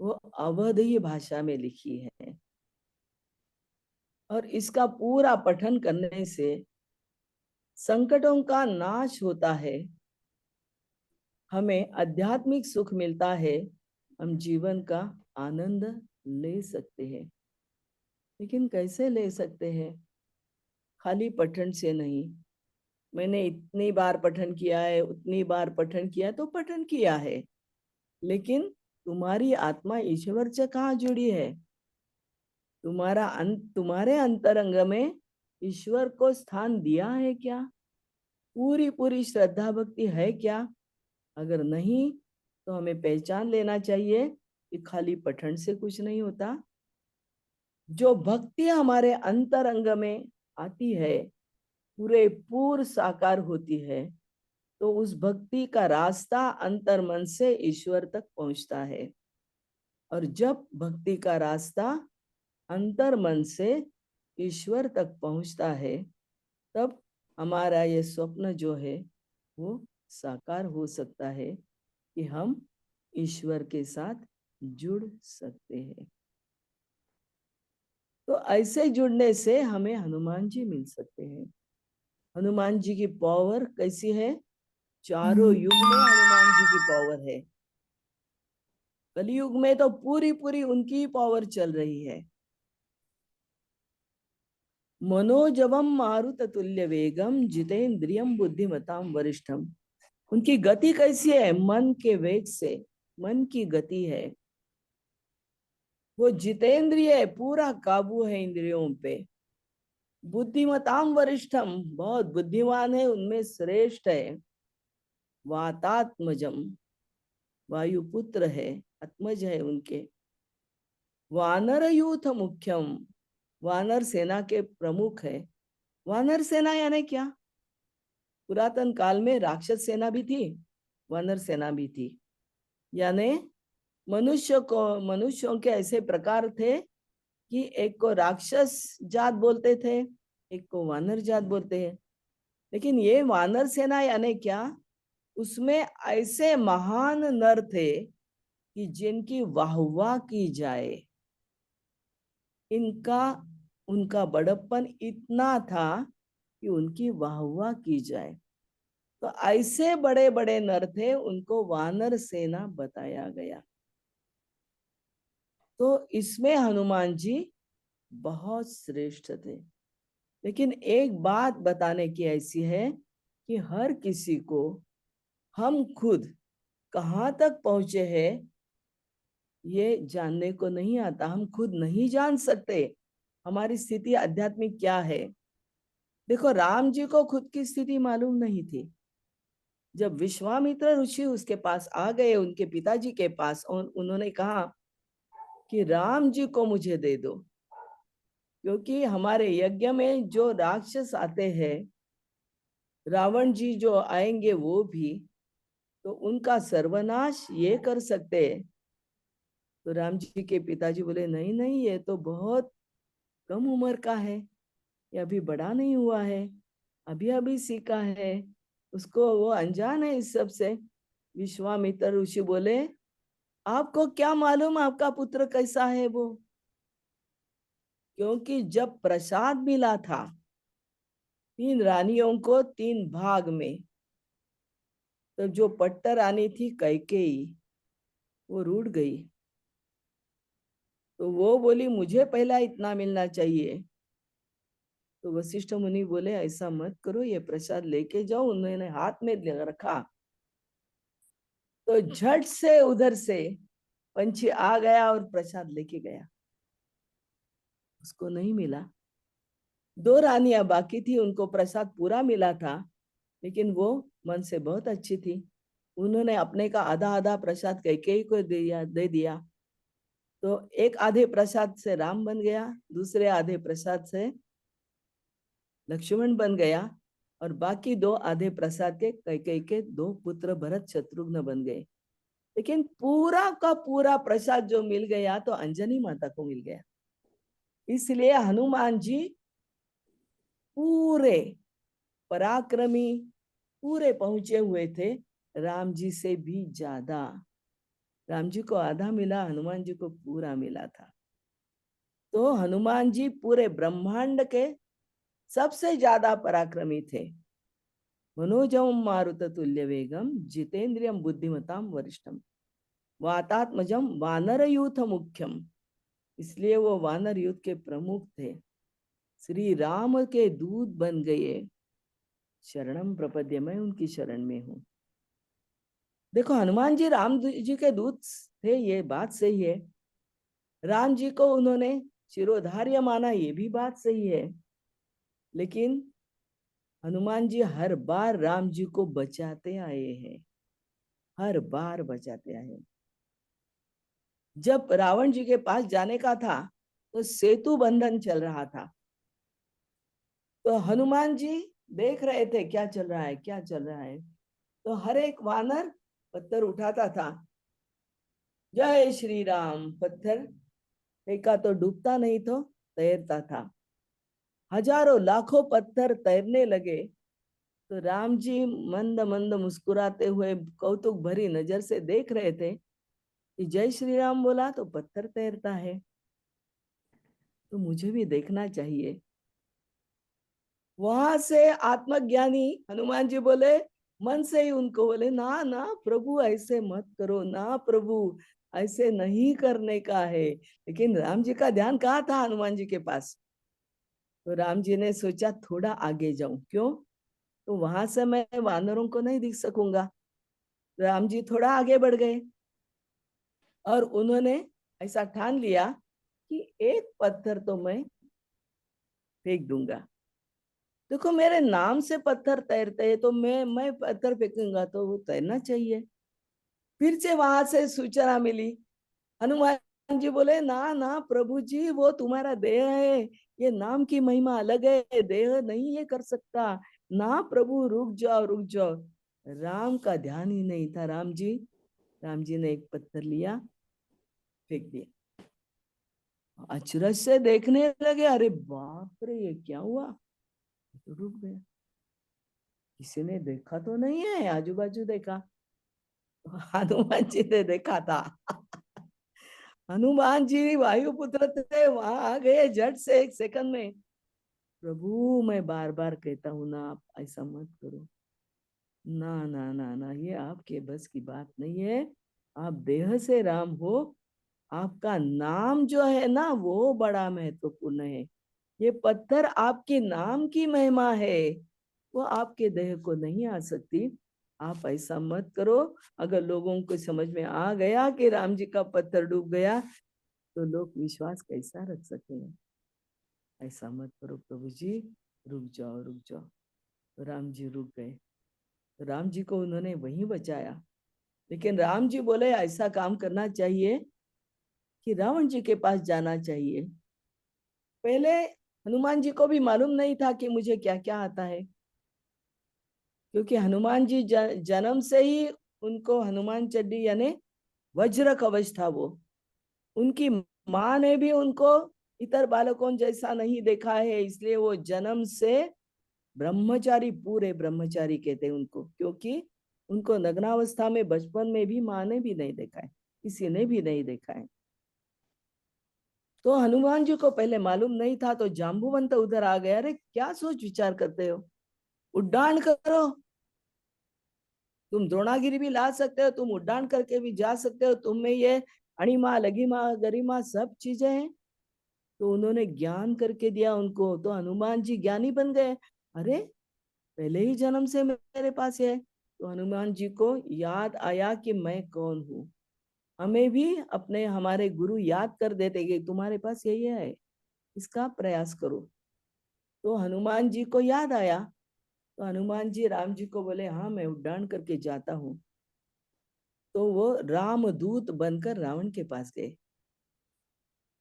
वो अवधि भाषा में लिखी है, और इसका पूरा पठन करने से संकटों का नाश होता है, हमें आध्यात्मिक सुख मिलता है, हम जीवन का आनंद ले सकते हैं। लेकिन कैसे ले सकते हैं? खाली पठन से नहीं। मैंने इतनी बार पठन किया है, उतनी बार पठन किया, तो पठन किया है, लेकिन तुम्हारी आत्मा ईश्वर से कहाँ जुड़ी है? तुम्हारे अंतरंग में ईश्वर को स्थान दिया है क्या? पूरी पूरी श्रद्धा भक्ति है क्या? अगर नहीं, तो हमें पहचान लेना चाहिए कि खाली पठन से कुछ नहीं होता। जो भक्ति हमारे अंतरंग में आती है, पूरे पूर्ण साकार होती है, तो उस भक्ति का रास्ता अंतर मन से ईश्वर तक पहुंचता है। और जब भक्ति का रास्ता अंतर मन से ईश्वर तक पहुंचता है, तब हमारा ये स्वप्न जो है वो साकार हो सकता है कि हम ईश्वर के साथ जुड़ सकते हैं। तो ऐसे जुड़ने से हमें हनुमान जी मिल सकते हैं। हनुमान जी की पावर कैसी है? चारों युग में हनुमान जी की पावर है। कलयुग में तो पूरी पूरी उनकी पावर चल रही है। मनोजवम मारुत तुल्य वेगम जितेंद्रियम बुद्धिमताम वरिष्ठम। उनकी गति कैसी है? मन के वेग से, मन की गति है। वो जितेंद्रिय है, पूरा काबू है इंद्रियों पे। बुद्धिमताम वरिष्ठम, बहुत बुद्धिमान है, उनमें श्रेष्ठ है। वातात्मजम, वायुपुत्र है, आत्मज है उनके। वानर यूथ मुख्यम, वानर सेना के प्रमुख है। वानर सेना यानी क्या? पुरातन काल में राक्षस सेना भी थी, वानर सेना भी थी। यानी मनुष्यों के ऐसे प्रकार थे कि एक को राक्षस जात बोलते थे, एक को वानर जात बोलते हैं। लेकिन ये वानर सेना यानी क्या? उसमें ऐसे महान नर थे कि जिनकी वाहवाह की जाए। इनका उनका बड़प्पन इतना था कि उनकी वाहवाह की जाए। तो ऐसे बड़े बड़े नर थे, उनको वानर सेना बताया गया। तो इसमें हनुमान जी बहुत श्रेष्ठ थे। लेकिन एक बात बताने की ऐसी है कि हर किसी को हम खुद कहाँ तक पहुंचे हैं ये जानने को नहीं आता। हम खुद नहीं जान सकते हमारी स्थिति आध्यात्मिक क्या है। देखो, राम जी को खुद की स्थिति मालूम नहीं थी। जब विश्वामित्र ऋषि उसके पास आ गए, उनके पिताजी के पास, और उन्होंने कहा कि राम जी को मुझे दे दो, क्योंकि हमारे यज्ञ में जो राक्षस आते हैं, रावण जी जो आएंगे वो भी, तो उनका सर्वनाश ये कर सकते हैं। तो राम जी के पिताजी बोले नहीं नहीं, ये तो बहुत कम उम्र का है, ये अभी बड़ा नहीं हुआ है, अभी अभी सीखा है, उसको वो अनजान है इस सब से। विश्वामित्र ऋषि बोले आपको क्या मालूम आपका पुत्र कैसा है वो? क्योंकि जब प्रसाद मिला था 3 रानियों को 3 भाग में, तो जो पट्टर रानी थी कैकेयी, वो रूठ गई। तो वो बोली मुझे पहला इतना मिलना चाहिए। तो वशिष्ठ मुनि बोले ऐसा मत करो, ये प्रसाद लेके जाओ। उन्होंने हाथ में रखा, तो झट से उधर से पंछी आ गया और प्रसाद लेके गया। उसको नहीं मिला। 2 रानियां बाकी थी, उनको प्रसाद पूरा मिला था, लेकिन वो मन से बहुत अच्छी थी। उन्होंने अपने का आधा आधा प्रसाद कैकेयी को दे दिया। तो एक आधे प्रसाद से राम बन गया, दूसरे आधे प्रसाद से लक्ष्मण बन गया, और बाकी दो आधे प्रसाद के कैकेयी के दो पुत्र भरत शत्रुघ्न बन गए। लेकिन पूरा का पूरा प्रसाद जो मिल गया तो अंजनी माता को मिल गया। इसलिए हनुमान जी पूरे पराक्रमी, पूरे पहुंचे हुए थे, राम जी से भी ज्यादा। राम जी को आधा मिला, हनुमान जी को पूरा मिला था। तो हनुमान जी पूरे ब्रह्मांड के सबसे ज्यादा पराक्रमी थे। मनोजम मारुत तुल्य वेगम जितेंद्रियम बुद्धिमताम वरिष्ठम वातात्मजम वानर यूथ मुख्यम। इसलिए वो वानर युद्ध के प्रमुख थे। श्री राम के दूत बन गए। शरणम प्रपद्य, मैं उनकी शरण में हूँ। देखो, हनुमान जी राम जी के दूत थे, ये बात सही है। राम जी को उन्होंने शिरोधार्य माना, ये भी बात सही है। लेकिन हनुमान जी हर बार राम जी को बचाते आए हैं, हर बार बचाते आए हैं। जब रावण जी के पास जाने का था तो सेतु बंधन चल रहा था। तो हनुमान जी देख रहे थे क्या चल रहा है, क्या चल रहा है। तो हर एक वानर पत्थर उठाता था, जय श्री राम, पत्थर फेंका तो डूबता नहीं तो तैरता था। हजारों लाखों पत्थर तैरने लगे तो राम जी मंद मंद मुस्कुराते हुए कौतुक भरी नजर से देख रहे थे कि जय श्री राम बोला तो पत्थर तैरता है, तो मुझे भी देखना चाहिए। वहां से आत्मज्ञानी हनुमान जी बोले, मन से ही उनको बोले, ना ना प्रभु ऐसे मत करो, ना प्रभु ऐसे नहीं करने का है। लेकिन राम जी का ध्यान कहाँ था हनुमान जी के पास। तो राम जी ने सोचा थोड़ा आगे जाऊं, क्यों, तो वहां से मैं वानरों को नहीं दिख सकूंगा। राम जी थोड़ा आगे बढ़ गए और उन्होंने ऐसा ठान लिया कि एक पत्थर तो मैं फेंक दूंगा। देखो, मेरे नाम से पत्थर तैरते हैं, तो मैं पत्थर फेंकूंगा तो वो तैरना चाहिए। फिर से वहां से सूचना मिली। हनुमान जी बोले, ना ना प्रभु जी, वो तुम्हारा देह है, ये नाम की महिमा अलग है, देह नहीं ये कर सकता। ना प्रभु, रुक जाओ रुक जाओ। राम का ध्यान ही नहीं था। राम जी ने एक पत्थर लिया, फेंक दिया। अचरज से देखने लगे, अरे बाप रे, ये क्या हुआ। तो रुक गया, किसी ने देखा तो नहीं है, आजू बाजू देखा। हनुमान जी ने देखा था। हनुमान जी वायुपुत्र थे, वहां आ गए झट से, एक सेकंड में। प्रभु, मैं बार बार कहता हूं ना, आप ऐसा मत करो, ना ना ना ना, ये आपके बस की बात नहीं है। आप देह से राम हो, आपका नाम जो है ना वो बड़ा महत्वपूर्ण है। ये पत्थर आपके नाम की महिमा है, वो आपके देह को नहीं आ सकती। आप ऐसा मत करो। अगर लोगों को समझ में आ गया कि राम जी का पत्थर डूब गया तो लोग विश्वास कैसा रख सकेंगे। ऐसा मत करो प्रभु जी, रुक जाओ रुक जाओ। तो राम जी रुक गए। तो राम जी को उन्होंने वहीं बचाया। लेकिन राम जी बोले ऐसा काम करना चाहिए कि रावण जी के पास जाना चाहिए। पहले हनुमान जी को भी मालूम नहीं था कि मुझे क्या क्या आता है, क्योंकि हनुमान जी जन्म से ही उनको हनुमान चड्डी यानी वज्र कवच था। वो उनकी माँ ने भी उनको इतर बालकों जैसा नहीं देखा है, इसलिए वो जन्म से ब्रह्मचारी, पूरे ब्रह्मचारी कहते हैं उनको, क्योंकि उनको नग्नावस्था में बचपन में भी माँ ने भी नहीं देखा है, किसी ने भी नहीं देखा है। तो हनुमान जी को पहले मालूम नहीं था। तो जाम्बुवंत उधर आ गया, अरे क्या सोच विचार करते हो, उड्डान करो। तुम द्रोणागिरी भी ला सकते हो, तुम उड्डान करके भी जा सकते हो, तुम में ये अणिमा लघिमा गरिमा सब चीजें हैं। तो उन्होंने ज्ञान करके दिया उनको, तो हनुमान जी ज्ञानी बन गए। अरे, पहले ही जन्म से मेरे पास है। तो हनुमान जी को याद आया कि मैं कौन हूँ। हमें भी अपने हमारे गुरु याद कर देते कि तुम्हारे पास यही है, इसका प्रयास करो। तो हनुमान जी को याद आया। तो हनुमान जी राम जी को बोले, हाँ मैं उड्डान करके जाता हूँ। तो वो रामदूत बनकर रावण के पास गए,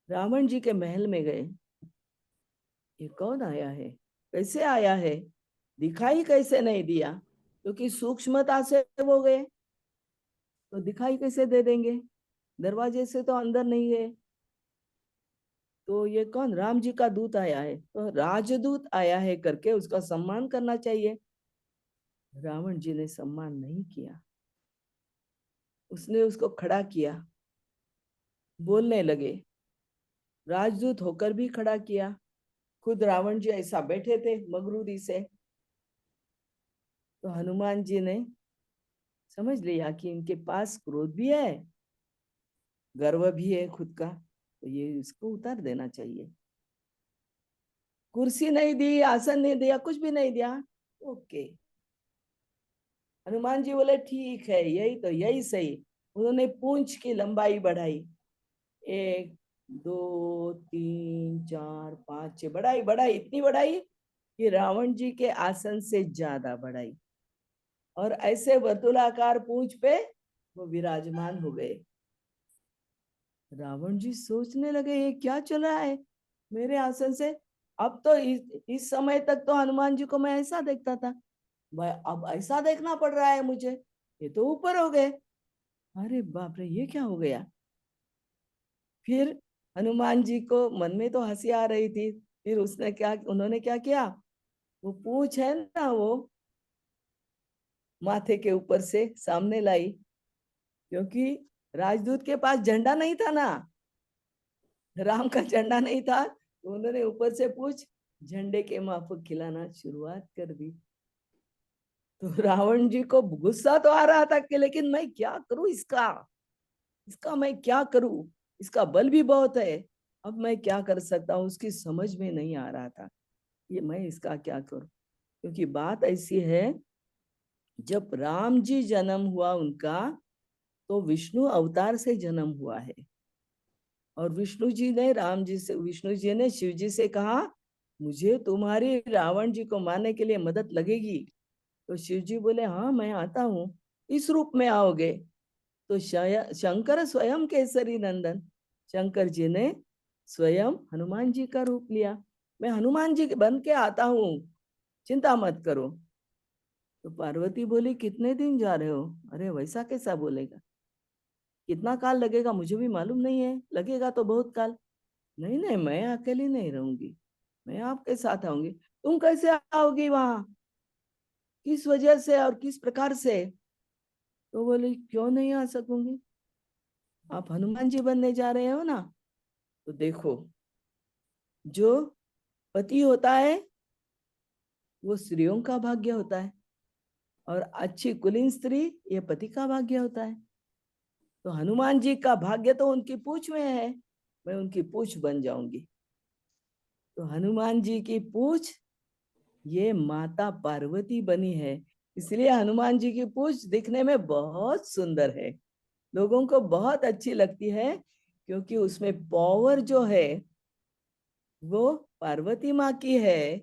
रावण जी के महल में गए। ये कौन आया है, कैसे आया है, दिखाई कैसे नहीं दिया, क्योंकि सूक्ष्मता से वो गए तो दिखाई कैसे दे देंगे, दरवाजे से तो अंदर नहीं गए। तो ये कौन, राम जी का दूत आया है, तो राजदूत आया है करके उसका सम्मान करना चाहिए। रावण जी ने सम्मान नहीं किया, उसने उसको खड़ा किया, बोलने लगे, राजदूत होकर भी खड़ा किया। खुद रावण जी ऐसा बैठे थे मगरूरी से। तो हनुमान जी ने समझ लिया कि इनके पास क्रोध भी है, गर्व भी है खुद का, तो ये इसको उतार देना चाहिए। कुर्सी नहीं दी, आसन नहीं दिया, कुछ भी नहीं दिया। ओके, हनुमान जी बोले ठीक है, यही तो, यही सही। उन्होंने पूंछ की लंबाई बढ़ाई, 1 2 3 4 5 6, बढ़ाई बढ़ाई, इतनी बढ़ाई कि रावण जी के आसन से ज्यादा बढ़ाई, और ऐसे वर्तुलाकार पूंछ पे वो विराजमान हो गए। रावण जी सोचने लगे ये क्या चल रहा है मेरे आसन से। अब तो इस समय तक तो हनुमान जी को मैं ऐसा देखता था, भाई अब ऐसा देखना पड़ रहा है मुझे, ये तो ऊपर हो गए। अरे बाप रे, ये क्या हो गया। फिर हनुमान जी को मन में तो हंसी आ रही थी, फिर उन्होंने क्या किया, वो पूंछ है ना, वो माथे के ऊपर से सामने लाई, क्योंकि राजदूत के पास झंडा नहीं था ना, राम का झंडा नहीं था, तो उन्होंने ऊपर से पूछ झंडे के माफक खिलाना शुरुआत कर दी। तो रावण जी को गुस्सा तो आ रहा था कि लेकिन मैं क्या करूं, इसका इसका मैं क्या करूं, इसका बल भी बहुत है, अब मैं क्या कर सकता हूं, उसकी समझ में नहीं आ रहा था ये मैं इसका क्या करूं। क्योंकि बात ऐसी है, जब राम जी जन्म हुआ उनका, तो विष्णु अवतार से जन्म हुआ है। और विष्णु जी ने शिव जी से कहा, मुझे तुम्हारी रावण जी को मारने के लिए मदद लगेगी। तो शिव जी बोले हाँ मैं आता हूँ, इस रूप में आओगे। तो शंकर स्वयं केसरी नंदन, शंकर जी ने स्वयं हनुमान जी का रूप लिया, मैं हनुमान जी बन के आता हूँ, चिंता मत करो। तो पार्वती बोली कितने दिन जा रहे हो, अरे वैसा कैसा बोलेगा, कितना काल लगेगा मुझे भी मालूम नहीं है, लगेगा तो बहुत काल। नहीं नहीं, मैं अकेली नहीं रहूंगी, मैं आपके साथ आऊंगी। तुम कैसे आओगी वहां, किस वजह से और किस प्रकार से। तो बोले क्यों नहीं आ सकूंगी, आप हनुमान जी बनने जा रहे हो ना, तो देखो, जो पति होता है वो स्त्रियों का भाग्य होता है, और अच्छी कुलीन स्त्री ये पति का भाग्य होता है। तो हनुमान जी का भाग्य तो उनकी पूंछ में है, मैं उनकी पूंछ बन जाऊंगी। तो हनुमान जी की पूंछ ये माता पार्वती बनी है, इसलिए हनुमान जी की पूंछ दिखने में बहुत सुंदर है, लोगों को बहुत अच्छी लगती है, क्योंकि उसमें पावर जो है वो पार्वती माँ की है,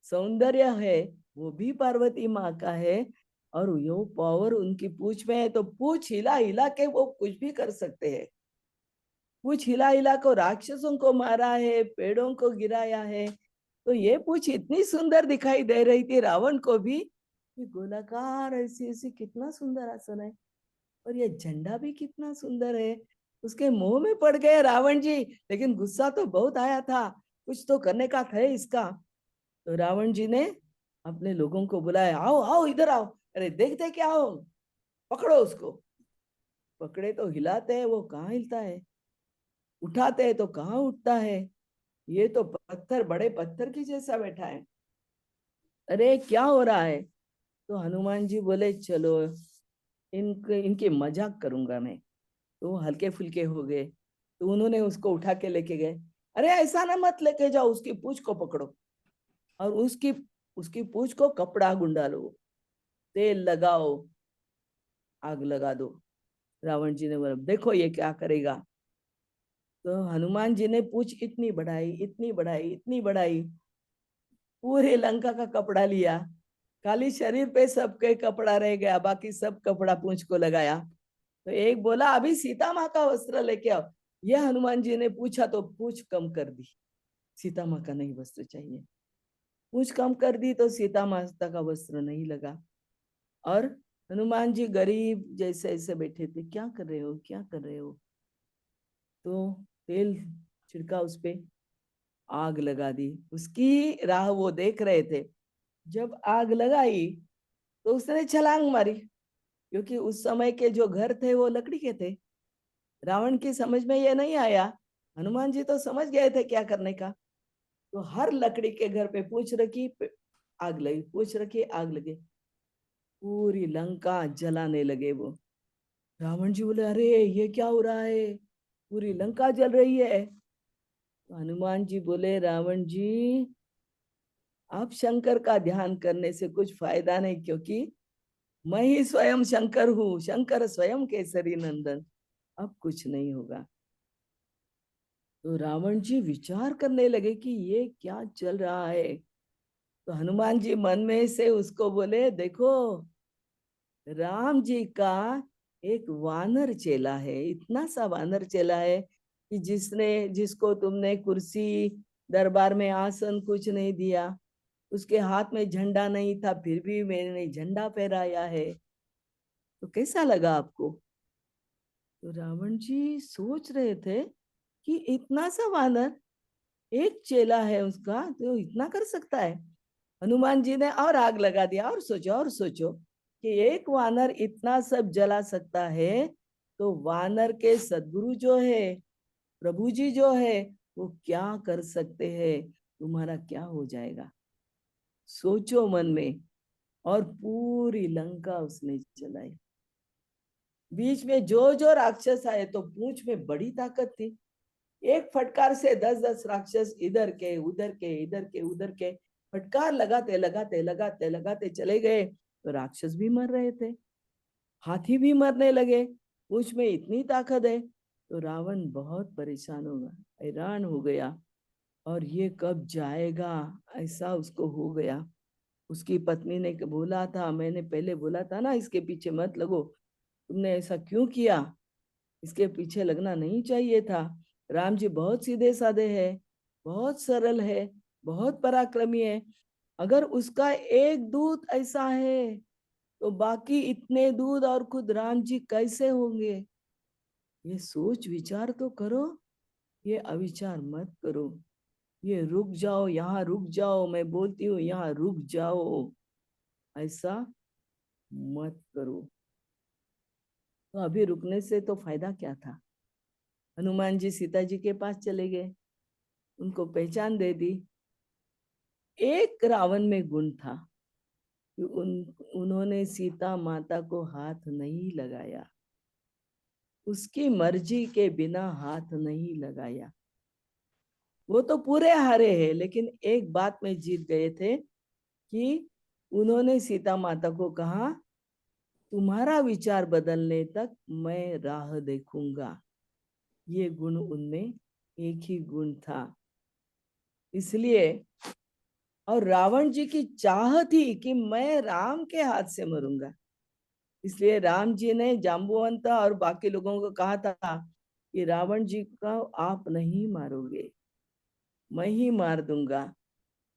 सौंदर्य है वो भी पार्वती माँ का है, और यो पावर उनकी पूंछ में है, तो पूंछ हिला हिला के वो कुछ भी कर सकते हैं। पूंछ हिला हिला को राक्षसों को मारा है, पेड़ों को गिराया है। तो ये पूंछ इतनी सुंदर दिखाई दे रही थी रावण को भी, कि गोलाकार ऐसी ऐसी, कितना सुंदर आसन है, और ये झंडा भी कितना सुंदर है। उसके मुंह में पड़ गए रावण जी, लेकिन गुस्सा तो बहुत आया था, कुछ तो करने का था इसका। तो रावण जी ने अपने लोगों को बुलाया, आओ आओ इधर आओ, अरे देखते क्या हो, पकड़ो उसको। पकड़े तो हिलाते हैं, वो कहाँ हिलता है, उठाते हैं तो कहाँ उठता है, ये तो पत्थर, बड़े पत्थर की जैसा बैठा है, अरे क्या हो रहा है। तो हनुमान जी बोले चलो इनके मजाक करूंगा मैं। तो वो हल्के फुल्के हो गए, तो उन्होंने उसको उठा के लेके गए। अरे ऐसा ना मत लेके जाओ, उसकी पूंछ को पकड़ो, और उसकी उसकी पूंछ को कपड़ा गुंडा लो, तेल लगाओ, आग लगा दो। रावण जी ने बोला देखो ये क्या करेगा। तो हनुमान जी ने पूंछ इतनी बढ़ाई, इतनी बढ़ाई, इतनी बढ़ाई, पूरे लंका का कपड़ा लिया, खाली शरीर पे सबके कपड़ा रह गया, बाकी सब कपड़ा पूंछ को लगाया। तो एक बोला अभी सीता माँ का वस्त्र लेके आओ। ये हनुमान जी ने पूछा तो पूछ कम कर दी, सीता माँ का नहीं वस्त्र चाहिए। पूछ कम कर दी तो सीता माता का वस्त्र नहीं लगा। और हनुमान जी गरीब जैसे ऐसे बैठे थे, क्या कर रहे हो, क्या कर रहे हो? तो तेल छिड़का उस पे, आग लगा दी। उसकी राह वो देख रहे थे। जब आग लगाई तो उसने छलांग मारी, क्योंकि उस समय के जो घर थे वो लकड़ी के थे। रावण की समझ में ये नहीं आया, हनुमान जी तो समझ गए थे क्या करने का। तो हर लकड़ी के घर पे पूछ रखी, आग लगी, पूछ रखी, आग लगी, पूरी लंका जलाने लगे वो। रावण जी बोले अरे ये क्या हो रहा है, पूरी लंका जल रही है। तो हनुमान जी बोले रावण जी, आप शंकर का ध्यान करने से कुछ फायदा नहीं, क्योंकि मैं ही स्वयं शंकर हूँ, शंकर स्वयं केसरी नंदन, अब कुछ नहीं होगा। तो रावण जी विचार करने लगे कि ये क्या चल रहा है। तो हनुमान जी मन में से उसको बोले, देखो राम जी का एक वानर चेला है, इतना सा वानर चेला है कि जिसको तुमने कुर्सी, दरबार में आसन कुछ नहीं दिया, उसके हाथ में झंडा नहीं था, फिर भी मैंने झंडा फहराया है, तो कैसा लगा आपको? तो रावण जी सोच रहे थे कि इतना सा वानर, एक चेला है उसका, तो इतना कर सकता है। हनुमान जी ने और आग लगा दिया, और सोचो कि एक वानर इतना सब जला सकता है, तो वानर के सदगुरु जो है, प्रभु जी जो है, वो क्या कर सकते हैं, तुम्हारा क्या हो जाएगा, सोचो मन में। और पूरी लंका उसने जलाई। बीच में जो जो राक्षस आए, तो पूंछ में बड़ी ताकत थी, एक फटकार से 10-10 राक्षस इधर के उधर के, इधर के उधर के फटकार लगाते लगाते लगाते लगाते चले गए। तो राक्षस भी मर रहे थे, हाथी भी मरने लगे, पूंछ में इतनी ताकत है। तो रावण बहुत परेशान होगा, हैरान हो गया, और ये कब जाएगा, ऐसा उसको हो गया। उसकी पत्नी ने बोला था, मैंने पहले बोला था ना इसके पीछे मत लगो, तुमने ऐसा क्यों किया, इसके पीछे लगना नहीं चाहिए था। राम जी बहुत सीधे साधे हैं, बहुत सरल है, बहुत पराक्रमी है। अगर उसका एक दूत ऐसा है, तो बाकी इतने दूत और खुद राम जी कैसे होंगे? ये सोच विचार तो करो, ये अविचार मत करो। ये रुक जाओ, यहाँ रुक जाओ, मैं बोलती हूँ यहाँ रुक जाओ, ऐसा मत करो। तो अभी रुकने से तो फायदा क्या था? हनुमान जी सीता जी के पास चले गए, उनको पहचान दे दी। एक रावण में गुण था कि उन्होंने सीता माता को हाथ नहीं लगाया, उसकी मर्जी के बिना हाथ नहीं लगाया। वो तो पूरे हारे हैं, लेकिन एक बात में जीत गए थे कि उन्होंने सीता माता को कहा, तुम्हारा विचार बदलने तक मैं राह देखूंगा। ये गुण उनमें एक ही गुण था, इसलिए। और रावण जी की चाह थी कि मैं राम के हाथ से मरूंगा, इसलिए राम जी ने जाम्बुवंत और बाकी लोगों को कहा था कि रावण जी को आप नहीं मारोगे, मैं ही मार दूंगा।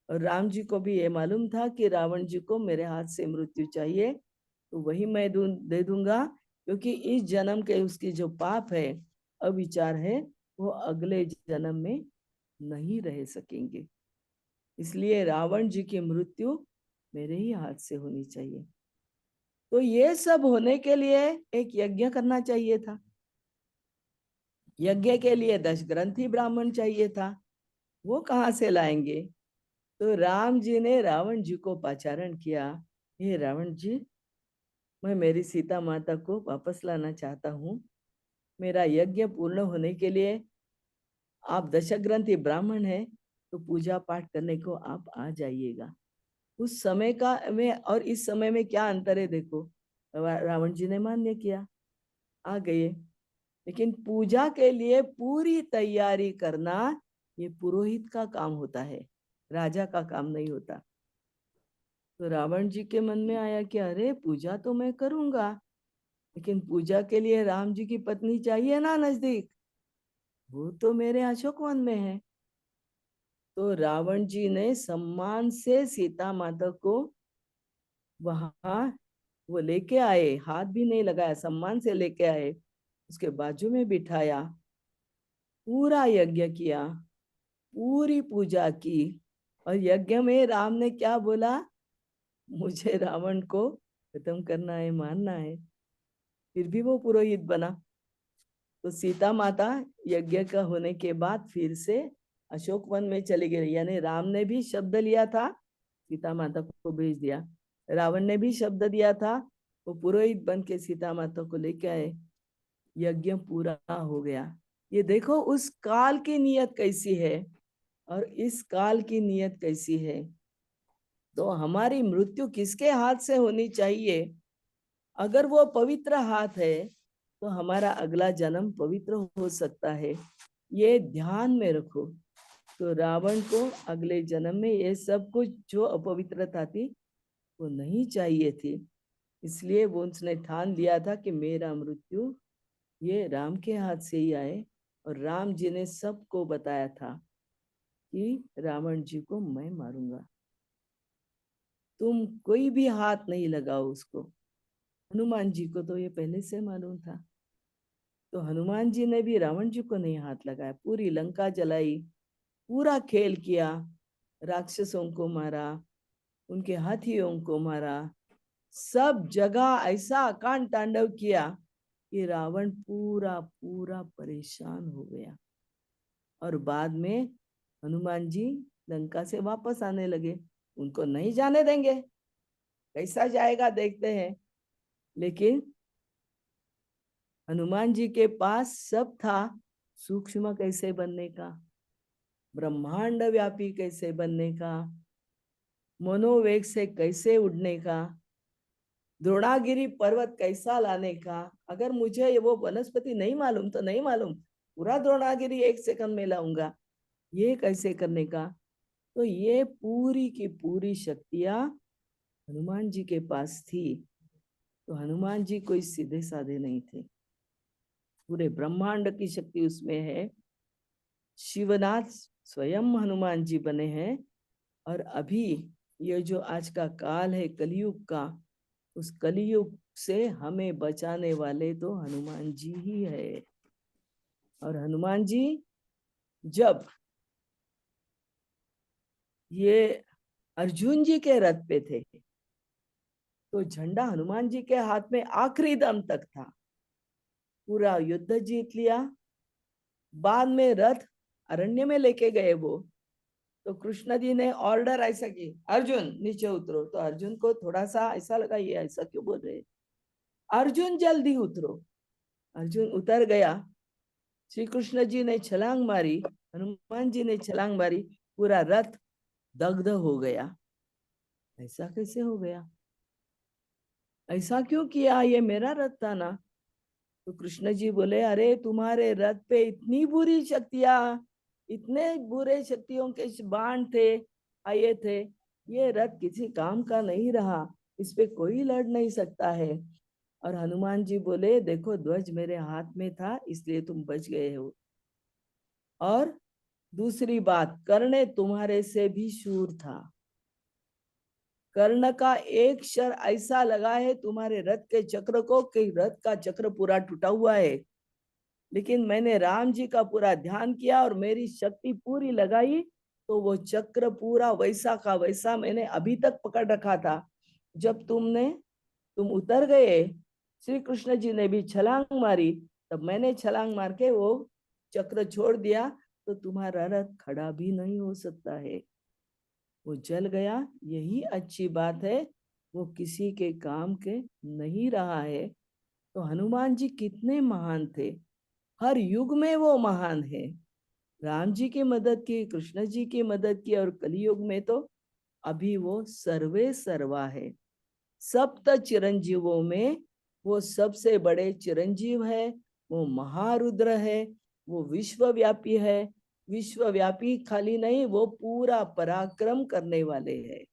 और राम जी को भी ये मालूम था कि रावण जी को मेरे हाथ से मृत्यु चाहिए, तो वही मैं दे दूंगा, क्योंकि इस जन्म के उसकी जो पाप है, अविचार है, वो अगले जन्म में नहीं रह सकेंगे। इसलिए रावण जी की मृत्यु मेरे ही हाथ से होनी चाहिए। तो ये सब होने के लिए एक यज्ञ करना चाहिए था। यज्ञ के लिए 10 ग्रंथी ब्राह्मण चाहिए था, वो कहाँ से लाएंगे? तो राम जी ने रावण जी को पाचारण किया, हे रावण जी, मैं मेरी सीता माता को वापस लाना चाहता हूँ। मेरा यज्ञ पूर्ण होने के लिए आप दशग्रंथी ब्राह्मण हैं, तो पूजा पाठ करने को आप आ जाइएगा। उस समय का में और इस समय में क्या अंतर है देखो। रावण जी ने मान्य किया, आ गए। लेकिन पूजा के लिए पूरी तैयारी करना ये पुरोहित का काम होता है, राजा का काम नहीं होता। तो रावण जी के मन में आया कि अरे पूजा तो मैं करूंगा, लेकिन पूजा के लिए राम जी की पत्नी चाहिए ना नजदीक, वो तो मेरे अशोक वन में है। तो रावण जी ने सम्मान से सीता माता को वहां वो लेके आए, हाथ भी नहीं लगाया, सम्मान से लेके आए, उसके बाजू में बिठाया, पूरा यज्ञ किया, पूरी पूजा की। और यज्ञ में राम ने क्या बोला, मुझे रावण को खत्म करना है, मारना है। फिर भी वो पुरोहित बना। तो सीता माता यज्ञ का होने के बाद फिर से अशोक वन में चली गई। यानी राम ने भी शब्द लिया था, सीता माता को भेज दिया। रावण ने भी शब्द दिया था, वो पुरोहित बन के सीता माता को लेके आए, यज्ञ पूरा हो गया। ये देखो उस काल की नियत कैसी है और इस काल की नियत कैसी है। तो हमारी मृत्यु किसके हाथ से होनी चाहिए? अगर वो पवित्र हाथ है तो हमारा अगला जन्म पवित्र हो सकता है, ये ध्यान में रखो। तो रावण को अगले जन्म में ये सब कुछ जो अपवित्रता थी वो नहीं चाहिए थी, इसलिए वो उसने ठान लिया था कि मेरा मृत्यु ये राम के हाथ से ही आए। और राम जी ने सबको बताया था कि रावण जी को मैं मारूंगा, तुम कोई भी हाथ नहीं लगाओ उसको। हनुमान जी को तो ये पहले से मालूम था, तो हनुमान जी ने भी रावण जी को नहीं हाथ लगाया, पूरी लंका जलाई, पूरा खेल किया, राक्षसों को मारा, उनके हाथियों को मारा, सब जगह ऐसा अकांड तांडव किया कि रावण पूरा पूरा परेशान हो गया। और बाद में हनुमान जी लंका से वापस आने लगे, उनको नहीं जाने देंगे, कैसा जाएगा देखते हैं। लेकिन हनुमान जी के पास सब था, सूक्ष्म कैसे बनने का, ब्रह्मांड व्यापी कैसे बनने का, मनोवेग से कैसे उड़ने का, द्रोणागिरी पर्वत कैसा लाने का। अगर मुझे ये वो वनस्पति नहीं मालूम तो नहीं मालूम, पूरा द्रोणागिरी 1 सेकंड में लाऊंगा, ये कैसे करने का। तो ये पूरी की पूरी शक्तियां हनुमान जी के पास थी। तो हनुमान जी कोई सीधे साधे नहीं थे, पूरे ब्रह्मांड की शक्ति उसमें है। शिवनाथ स्वयं हनुमान जी बने हैं। और अभी ये जो आज का काल है कलयुग का, उस कलयुग से हमें बचाने वाले तो हनुमान जी ही है। और हनुमान जी जब ये अर्जुन जी के रथ पे थे तो झंडा हनुमान जी के हाथ में आखिरी दम तक था, पूरा युद्ध जीत लिया। बाद में रथ अरण्य में लेके गए वो, तो कृष्ण जी ने ऑर्डर ऐसा की, अर्जुन नीचे उतरो। तो अर्जुन को थोड़ा सा ऐसा लगा, ये ऐसा क्यों बोल रहे, अर्जुन जल्दी उतरो। अर्जुन उतर गया, श्री कृष्ण जी ने छलांग मारी, हनुमान जी ने छलांग मारी, पूरा रथ दग्ध हो गया। ऐसा कैसे हो गया, ऐसा क्यों किया, ये मेरा रथ था ना। तो कृष्ण जी बोले, अरे तुम्हारे रथ पे इतनी बुरी शक्तियां, इतने बुरे शक्तियों के बाण थे, आए थे, ये रथ किसी काम का नहीं रहा, इस पे कोई लड़ नहीं सकता है। और हनुमान जी बोले, देखो ध्वज मेरे हाथ में था इसलिए तुम बच गए हो। और दूसरी बात, कर्ण तुम्हारे से भी शूर था, कर्ण का एक शर ऐसा लगा है तुम्हारे रथ के चक्र को कि रथ का चक्र पूरा टूटा हुआ है। लेकिन मैंने राम जी का पूरा ध्यान किया और मेरी शक्ति पूरी लगाई, तो वो चक्र पूरा वैसा का वैसा मैंने अभी तक पकड़ रखा था। जब तुम उतर गए, श्री कृष्ण जी ने भी छलांग मारी, तब मैंने छलांग मार के वो चक्र छोड़ दिया, तो तुम्हारा रथ खड़ा भी नहीं हो सकता है, वो जल गया। यही अच्छी बात है, वो किसी के काम के नहीं रहा है। तो हनुमान जी कितने महान थे, हर युग में वो महान है। राम जी की मदद की, कृष्ण जी की मदद की, और कलयुग में तो अभी वो सर्वे सर्वा है। सप्त चिरंजीवों में वो सबसे बड़े चिरंजीव है, वो महारुद्र है, वो विश्वव्यापी है। विश्वव्यापी खाली नहीं, वो पूरा पराक्रम करने वाले हैं।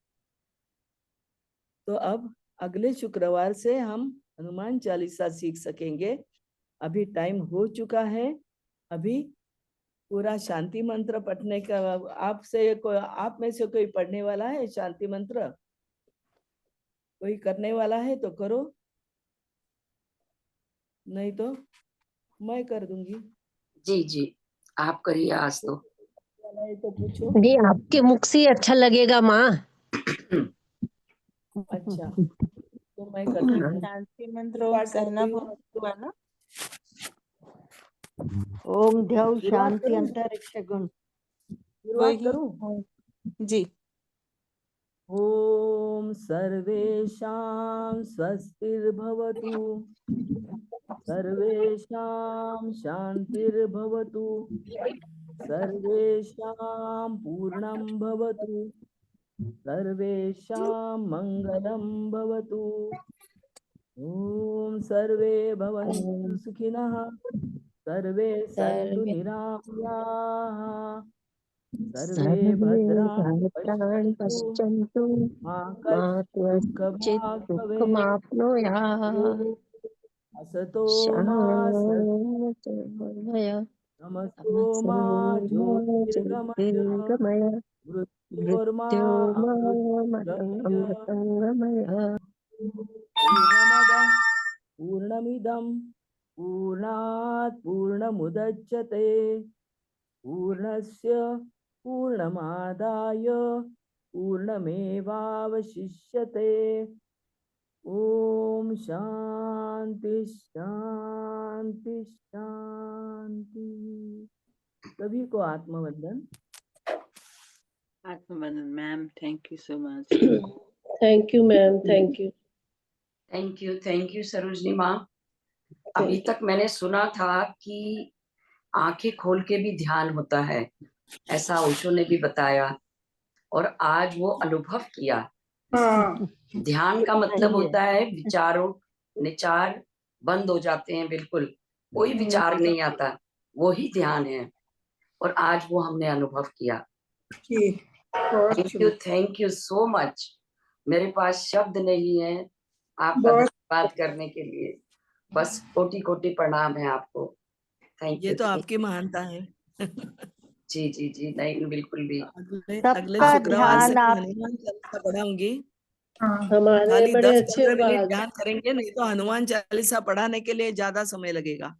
तो अब अगले शुक्रवार से हम हनुमान चालीसा सीख सकेंगे। अभी टाइम हो चुका है। अभी पूरा शांति मंत्र पढ़ने का आप में से कोई पढ़ने वाला है शांति मंत्र? कोई करने वाला है तो करो, नहीं तो मैं कर दूंगी। जी जी, आप करिए आज तो। वाला है तो पूछो। जी आपके मुख से ही अच्छा लगेगा माँ। अच्छा, तो मैं करती हूँ। शांति मंत्र पाठ कहना करती हूँ। बहुत हुआ ना। ओम ध्यौ शुरुआत शांति करूँ? अंतरिक्ष गुण। शुरुआत वही करूँ? जी। ओम सर्वेषां स्वस्तिर्भवतु, सर्वेषां शांतिर्भवतु, सर्वेषां पूर्णं भवतु, सर्वेषां मंगलं भवतु। ओम सर्वे भवन्तु सुखिनः, सर्वे सन्तु सर्वे निरामयाः, सर्वे सर्वे भद्राणि भद्राणि पश्यन्तु, पश्यन्तु मा मा कश्चित् त्वचित् दुःखभाग् भवेत्। दुःखमाप्नुयात्। असतो मा शान्तिर्मय तमसो मा ज्योतिर्गमय, ज्योतिर्गमय मृत्योर्मा अमृतंगमय। मृत्युमयमृतङ्गमय। पूर्णमदः पूर्णमिदं पूर्णात् पूर्णमुदच्यते, पूर्णस्य पूर्णमादाय पूर्णमेवावशिष्यते। ओम शांति शांति शांति। सभी को आत्मवंदन। आत्मवंदन ma'am, thank you so much. Thank you ma'am, thank you. Thank you Sarojini माँ। अभी तक मैंने सुना था कि आंखें खोल के भी ध्यान होता है, ऐसा ओशो ने भी बताया, और आज वो अनुभव किया। ध्यान का मतलब होता है विचारों निचार बंद हो जाते हैं, बिल्कुल कोई विचार नहीं आता, वो ही ध्यान है। और आज वो हमने अनुभव किया। Thank you so much. मेरे पास शब्द नहीं है आपका धन्यवाद करने के लिए, बस कोटि कोटि प्रणाम है आपको। थैंक ये यू। तो आपकी महानता है। जी जी जी, नहीं बिल्कुल भी। अगले सबका शुक्रवार से ध्यान मैं आप हनुमान चालीसा पढ़ाऊंगी। हमारे खाली बड़े 10-15 अच्छे मिनट बात। ध्यान करेंगे, नहीं तो हनुमान चालीसा पढ़ाने के लिए ज्यादा समय लगेगा,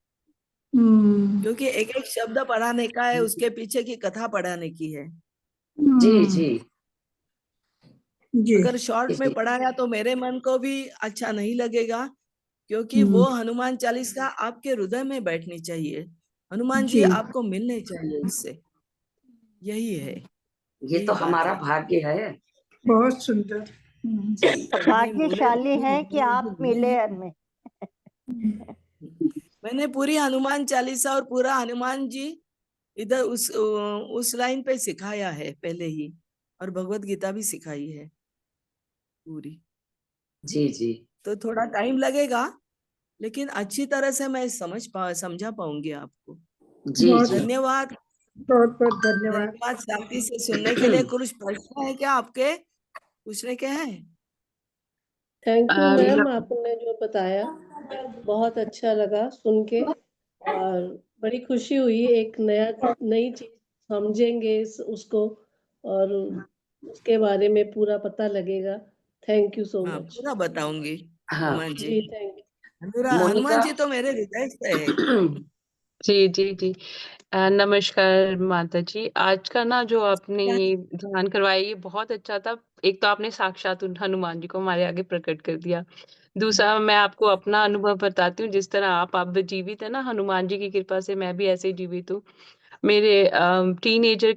क्योंकि एक एक शब्द पढ़ाने का है, उसके पीछे की कथा पढ़ाने की है। जी जी अगर शॉर्ट में जी पढ़ाया तो मेरे मन को भी अच्छा नहीं लगेगा, क्योंकि वो हनुमान चालीसा आपके हृदय में बैठनी चाहिए। हनुमान जी आपको मिलने चाहिए इससे। यही है, ये यही तो बात हमारा है। भाग्य है। बहुत सुंदर। जी, नहीं भाग्यशाली हैं कि आप मिले हैं। हमें। मैंने पूरी हनुमान चालीसा और पूरा हनुमान जी इधर उस लाइन पे सिखाया है पहले ही, और भगवत गीता भी सिखाई है पूरी। जी जी तो थोड़ा टाइम लगेगा, लेकिन अच्छी तरह से मैं समझा पाऊंगी आपको। जी जी। धन्यवाद। बहुत बहुत धन्यवाद। धन्यवाद शांति से सुनने के लिए। कुछ प्रश्न है क्या आपके, पूछने के हैं? थैंक यू मैम, आपने जो बताया बहुत अच्छा लगा सुन के, और बड़ी खुशी हुई। एक नई चीज समझेंगे उसको, और उसके बारे में पूरा पता लगेगा। थैंक यू सो हाँ, मच। पूरा बताऊंगी। हाँ हनुमान जी, जी थैंक मोनिका। हनुमान जी तो मेरे हृदय से है। जी, जी, जी। नमस्कार माता जी। आज का ना जो आपने ये ध्यान करवाया ये बहुत अच्छा था। एक तो आपने साक्षात उन हनुमान जी को हमारे आगे प्रकट कर दिया। दूसरा मैं आपको अपना अनुभव बताती हूँ, जिस तरह आप अब जीवित है ना हनुमान जी की कृपा से मैं भी ऐसे ही जीवित हूँ। मेरे टीनेजर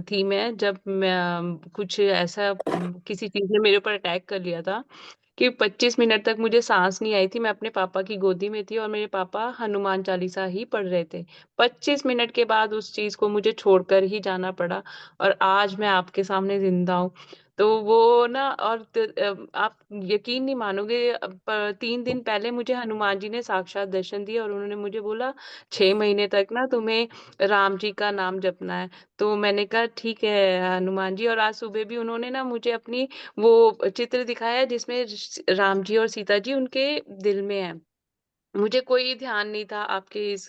थी मैं जब मैं कुछ ऐसा किसी चीज़ ने मेरे ऊपर अटैक कर लिया था कि 25 मिनट तक मुझे साँस नहीं आई थी। मैं अपने पापा की गोदी में थी और मेरे पापा हनुमान चालीसा ही पढ़ रहे थे। 25 मिनट के बाद उस चीज़ को मुझे छोड़कर ही जाना पड़ा और आज मैं आपके सामने ज़िंदा हूँ। तो वो ना और आप यकीन नहीं मानोगे 3 दिन पहले मुझे हनुमान जी ने साक्षात दर्शन दिए और उन्होंने मुझे बोला 6 महीने तक ना तुम्हें राम जी का नाम जपना है। तो मैंने कहा ठीक है हनुमान जी, और आज सुबह भी उन्होंने ना मुझे अपनी वो चित्र दिखाया जिसमें राम जी और सीता जी उनके दिल में है। मुझे कोई ध्यान नहीं था आपके इस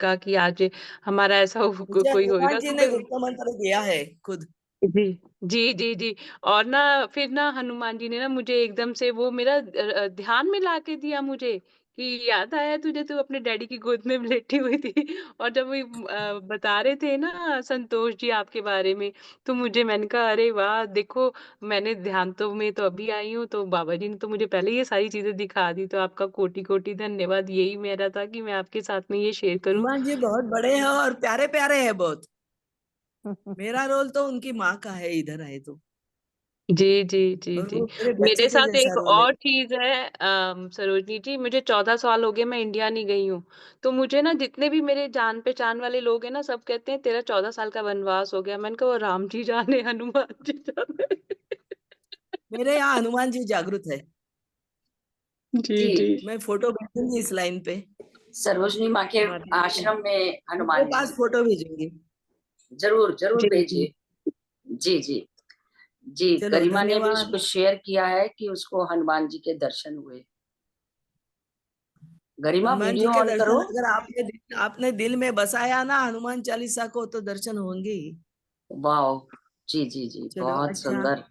का कि आज हमारा ऐसा मुझे कोई हनुमान होएगा, जी तो ने फिर गुप्त मंत्र दिया है खुद। जी, जी, जी, जी। और ना फिर ना हनुमान जी ने ना मुझे एकदम से वो मेरा ध्यान में लाके दिया मुझे कि याद आया तुझे, तू अपने डैडी की गोद में लेटी हुई थी। और जब वो बता रहे थे ना संतोष जी आपके बारे में, तो मैंने कहा अरे वाह! देखो मैंने ध्यान तो में तो अभी आई हूँ, तो बाबा जी ने तो मुझे पहले ये सारी चीज़ें दिखा दी, तो आपका कोटि-कोटि धन्यवाद। यही मेरा था कि मैं आपके साथ में ये शेयर करूँ। हनुमान जी बहुत बड़े हैं और प्यारे प्यारे हैं बहुत। मेरा रोल तो उनकी माँ का है इधर है तो, जी, जी, जी, और जी। वो मेरे बच्चे मेरे के साथ जैसा एक रोल है। और चीज़ है सरोजनी जी, मुझे 14 साल हो गए मैं इंडिया नहीं गई हूँ। तो मुझे ना जितने भी मेरे जान-पहचान वाले लोग हैं ना, सब कहते हैं तेरा 14 साल का वनवास हो गया। मैंने कहा वो राम जी जाने, हनुमान जी जाने। मेरे यहाँ हनुमान जी जागृत है। जी, जी, जी। मैं फोटो भेजूंगी इस लाइन पे। सरोजनी माँ के माता जी आश्रम में आपके हनुमान पास जी, फोटो भेजूंगी। ज़रूर, ज़रूर जी, जी। भेजिए। जी, जी। जी, चलो गरिमा ने भी धन्यवाद। कुछ शेयर किया है कि उसको हनुमान जी के दर्शन हुए। गरिमा हनुमान जी वीडियो के ऑन दर्शन करो। अगर आपने दिल में बसाया ना हनुमान चालीसा को, तो दर्शन होंगे ही। वाओ! जी, जी, जी, चलो बहुत अच्छा, सुंदर।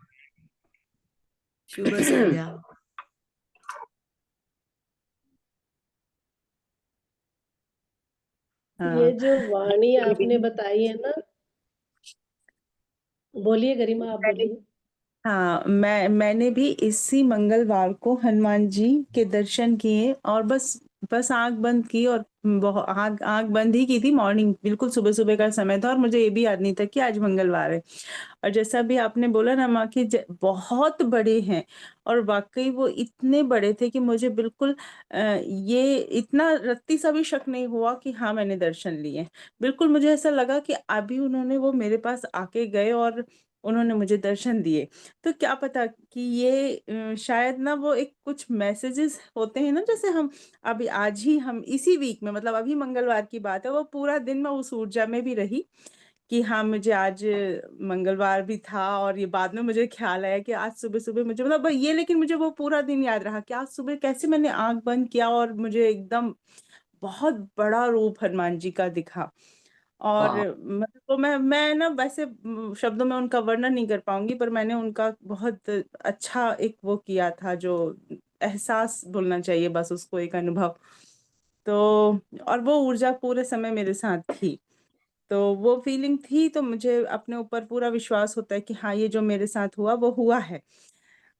शुभ संध्या। ये हाँ, जो वाणी आपने बताई है ना, बोलिए गरिमा, आप मैंने बोलिए। हाँ मैंने भी इसी मंगलवार को हनुमान जी के दर्शन किए और बस बस आंख बंद की और बहुत आंख आंख बंद ही की थी। मॉर्निंग बिल्कुल सुबह सुबह का समय था और मुझे ये भी याद नहीं था कि आज मंगलवार है। और जैसा भी आपने बोला ना माँ कि बहुत बड़े हैं और वाकई वो इतने बड़े थे कि मुझे बिल्कुल ये इतना रत्ती सा भी शक नहीं हुआ कि हाँ मैंने दर्शन लिए। बिल्कुल मुझे ऐसा लगा कि अभी उन्होंने वो मेरे पास आके गए और उन्होंने मुझे दर्शन दिए। तो क्या पता कि ये शायद ना वो एक कुछ मैसेजेस होते हैं ना, जैसे हम अभी आज ही हम इसी वीक में मतलब अभी मंगलवार की बात है, वो पूरा दिन मैं उस ऊर्जा में भी रही कि हाँ मुझे आज मंगलवार भी था और ये बाद में मुझे ख्याल आया कि आज सुबह-सुबह मुझे मतलब ये, लेकिन मुझे वो पूरा दिन याद रहा कि आज सुबह कैसे मैंने आँख बंद किया और मुझे एकदम बहुत बड़ा रूप हनुमान जी का दिखा। और वाह! मतलब तो मैं ना वैसे शब्दों में उनका वर्णन नहीं कर पाऊँगी, पर मैंने उनका बहुत अच्छा एक वो किया था जो एहसास बोलना चाहिए बस उसको, एक अनुभव। तो और वो ऊर्जा पूरे समय मेरे साथ थी। तो वो फीलिंग थी तो मुझे अपने ऊपर पूरा विश्वास होता है कि हाँ, ये जो मेरे साथ हुआ वो हुआ है।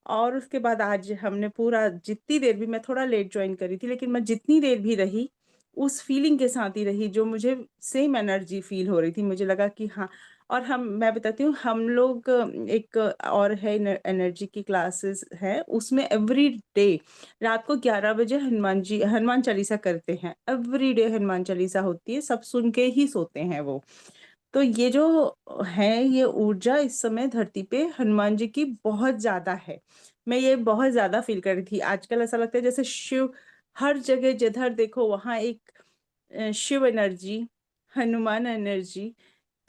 और उसके बाद आज हमने पूरा जितनी देर भी, मैं थोड़ा लेट जॉइन करी थी, लेकिन मैं जितनी देर भी रही, उस फीलिंग के साथ ही रही जो मुझे सेम एनर्जी फ़ील हो रही थी। मुझे लगा कि हाँ, और मैं बताती हूँ हम लोग एक और है एनर्जी की क्लासेस है, उसमें एवरी डे रात को 11 बजे हनुमान चालीसा करते हैं। एवरी डे हनुमान चालीसा होती है, सब सुन के ही सोते हैं वो। तो ये जो है, ये ऊर्जा इस समय धरती पे हनुमान जी की बहुत ज़्यादा है। मैं ये बहुत ज़्यादा फ़ील कर रही थी। आजकल ऐसा लगता है जैसे शिव हर जगह जिधर देखो वहाँ एक शिव एनर्जी, हनुमान एनर्जी,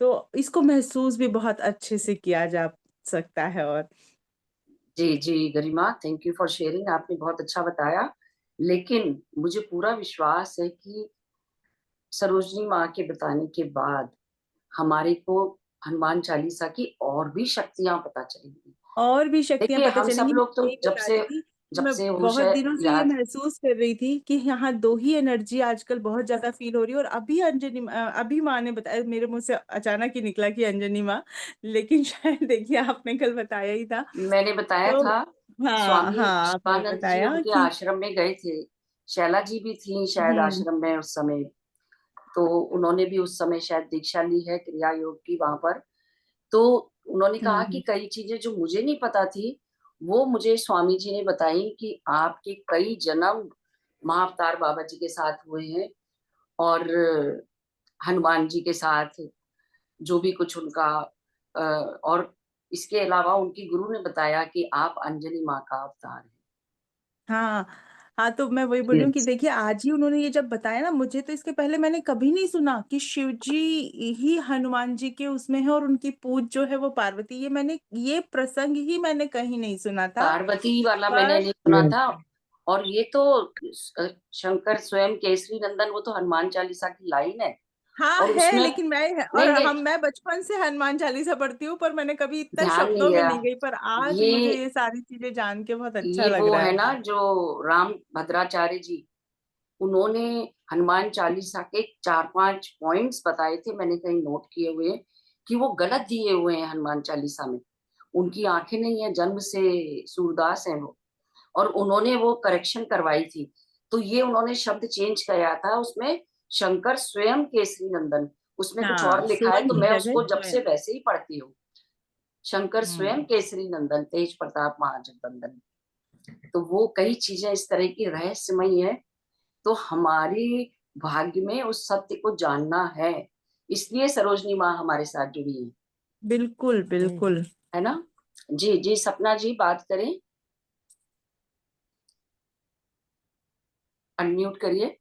तो इसको महसूस भी बहुत अच्छे से किया जा सकता है। और जी, जी, गरिमा, थैंक यू फॉर शेयरिंग, आपने बहुत अच्छा बताया। लेकिन मुझे पूरा विश्वास है कि सरोजनी माँ के बताने के बाद हमारे को हनुमान चालीसा की और भी शक्तियाँ पता चलेंगी। और भी शक्तियाँ देखिए, पता हम सब चलेंगी। लोग मैं तो यही बता रही थी कि जब मैं से होश बहुत है दिनों से ये याद। महसूस कर रही थी कि यहाँ 2 ही एनर्जी आजकल बहुत ज़्यादा फ़ील हो रही है। और अभी अभी माँ ने बताया, मेरे मुँह से अचानक ही निकला कि अंजनी माँ, लेकिन शायद देखिए आपने कल बताया ही था। मैंने बताया तो था, हाँ, स्वामी हाँ, आपने शिवानंद जी बताया उनके कि आश्रम में गए थे। शैला जी भी थी शायद हुँ, आश्रम में उस समय, तो उन्होंने भी उस समय शायद दीक्षा ली है क्रिया योग की वहाँ पर। तो उन्होंने हुँ, कहा कि हुँ, कई चीज़ें जो मुझे नहीं पता थी, वो मुझे स्वामी जी ने बताई कि आपके कई जन्म महाअवतार बाबा जी के साथ हुए हैं और हनुमान जी के साथ जो भी कुछ उनका और इसके अलावा उनकी गुरु ने बताया कि आप अंजलि माँ का अवतार है। हाँ हाँ, तो मैं वही बोल रही हूँ कि Yes. देखिए आज ही उन्होंने ये जब बताया ना मुझे, तो इसके पहले मैंने कभी नहीं सुना कि शिव जी ही हनुमान जी के उसमें है और उनकी पूज जो है वो पार्वती। ये प्रसंग ही मैंने कहीं नहीं सुना था। पार्वती वाला मैंने पर नहीं सुना था। और ये तो शंकर स्वयं केसरी नंदन, वो तो हनुमान चालीसा की लाइन है। हाँ और है, उसमें लेकिन नहीं नहीं मैं बचपन से हनुमान चालीसा पढ़ती हूँ, पर मैंने कभी इतना ध्यान नहीं शब्दों में गया। नहीं गई। पर आज मुझे ये ये सारी चीजें जान के बहुत अच्छा ये लग वो रहा है है। ना जो राम भद्राचार्य जी, उन्होंने हनुमान चालीसा के 4-5 पॉइंट्स बताए थे, मैंने कहीं नोट किए हुए हैं, कि वो गलत दिए हुए हैं हनुमान चालीसा में। उनकी आंखें नहीं है, जन्म से सूरदास है वो, और उन्होंने वो करेक्शन करवाई थी। तो ये उन्होंने शब्द चेंज किया था उसमें, शंकर स्वयं केसरी नंदन, उसमें कुछ हाँ, और लिखा है, सुवन तो की मैं जगह उसको जब से स्वयं। वैसे ही पढ़ती हूँ, शंकर स्वयं हम्म। केसरी नंदन तेज प्रताप महाजगबंदन। तो वो कई चीजें इस तरह की रहस्यमयी है। तो हमारी भाग्य में उस सत्य को जानना है, इसलिए सरोजनी माँ हमारे साथ जुड़ी है। बिल्कुल बिल्कुल। है ना? जी जी, सपना जी बात करें, अनम्यूट करिए।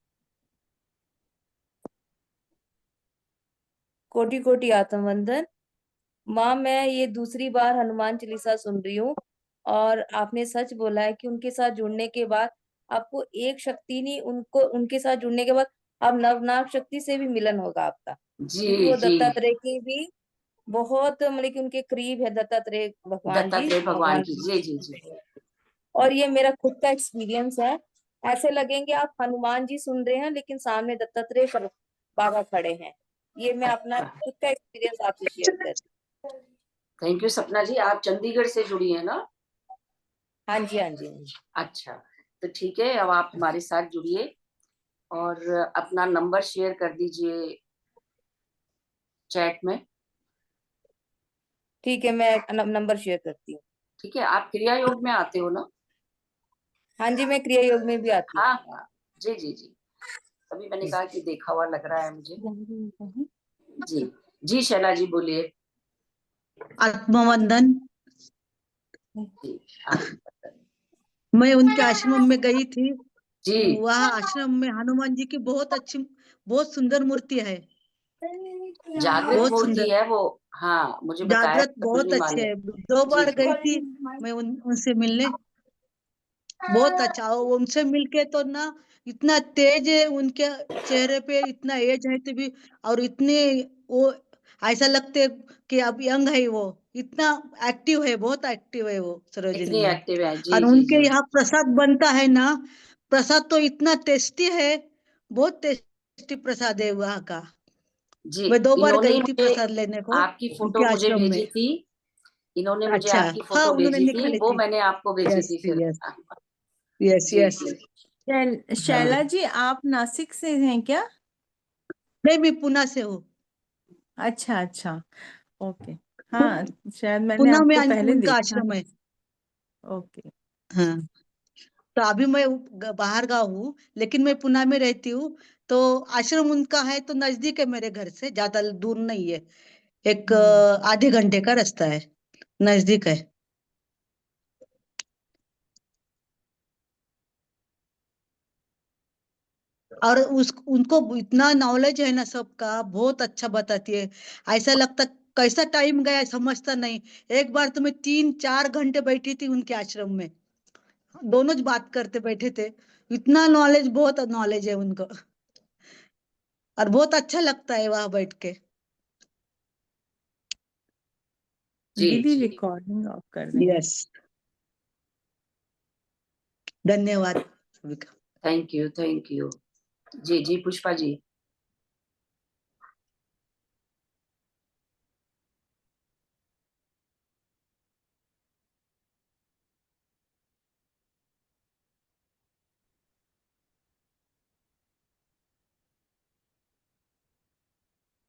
कोटि कोटि आत्मवंदन। माँ, मैं ये दूसरी बार हनुमान चालीसा सुन रही हूँ, और आपने सच बोला है कि उनके साथ जुड़ने के बाद आपको एक शक्ति नहीं, उनके साथ जुड़ने के बाद अब नवनाग शक्ति से भी मिलन होगा आपका, क्योंकि जी वो जी, दत्तात्रेय के भी बहुत मतलब कि उनके करीब है दत्तात्रेय भगवान जी, दत्तात्रेय भगवान भगवान की, जी जी जी। और ये मेरा खुद का एक्सपीरियंस है। ऐसे लगेंगे आप हनुमान जी सुन रहे हैं, लेकिन सामने दत्तात्रेय बाबा खड़े हैं। ये मैं अपना अच्छा, खुद का एक्सपीरियंस आपसे शेयर कर। थैंक यू सपना जी। आप चंडीगढ़ से जुड़ी है ना? हाँ जी, हाँ जी, हाँ जी। अच्छा, तो ठीक है, अब आप हमारे साथ जुड़िए और अपना नंबर शेयर कर दीजिए चैट में। ठीक है, मैं नंबर शेयर करती हूँ। ठीक है, आप क्रिया योग में आते हो ना? हाँ जी, मैं क्रिया योग में भी आती हाँ हाँ, जी जी जी, तभी मैंने कहा कि देखा हुआ लग रहा है मुझे। हूँ। जी जी, शैला जी बोलिए। आत्मवंदन। जी, आप मैं उनके आश्रम में गई थी। जी, वहाँ आश्रम में हनुमान जी की बहुत सुंदर मूर्ति है। जागृत बहुत मूर्ति सुंदर है वो। हाँ, मुझे बताया जागृत बहुत सरोजनी माँ अच्छे ने। है। 2 बार जी गई थी मैं उनसे मिलने। बहुत अच्छा, और उनसे मिलके तो ना इतना तेज है उनके चेहरे पे, इतना एज है तो भी, और इतने वो ऐसा लगते कि अब यंग है वो। इतना एक्टिव है, बहुत एक्टिव है वो सरोजिनी इतनी माँ। एक्टिव है, जी और जी उनके जी। यहाँ प्रसाद बनता है ना, प्रसाद तो इतना टेस्टी है, बहुत टेस्टी प्रसाद है वहाँ का। जी, मैं 2 बार इन्होंने गई थी मुझे प्रसाद लेने को आपकी फोटो उनके मुझे आश्रम में। भेजी थी। इन्होंने मुझे अच्छा, आपकी हाँ फोटो उन्होंने भेजी थी, निकाली वो थी। मैंने आपको भेजी यस थी फिर। यस यस जी यस। जी, हाँ। शैला जी, आप नासिक से हैं क्या? नहीं, मैं पुणे से हूँ। अच्छा अच्छा, ओके। हाँ, शायद मैंने पुणे में आपको पहले उनका देखा आश्रम है। है। ओके। हाँ, तो अभी मैं बाहर गाँव हूँ, लेकिन मैं पुणे में रहती हूँ। तो आश्रम उनका है तो नजदीक है, मेरे घर से ज्यादा दूर नहीं है। एक आधे घंटे का रास्ता है, नजदीक है। और उनको इतना नॉलेज है ना सबका, बहुत अच्छा बताती है। ऐसा लगता कैसा टाइम गया समझता नहीं। एक बार तो मैं 3-4 घंटे बैठी थी उनके आश्रम में, दोनों बात करते बैठे थे। इतना नॉलेज, बहुत नॉलेज है उनको, और बहुत अच्छा लगता है वहां बैठ के। जी दीदी जी, रिकॉर्डिंग ऑफ कर दें। यस, धन्यवाद। Thank you thank you. जी जी, पुष्पा जी।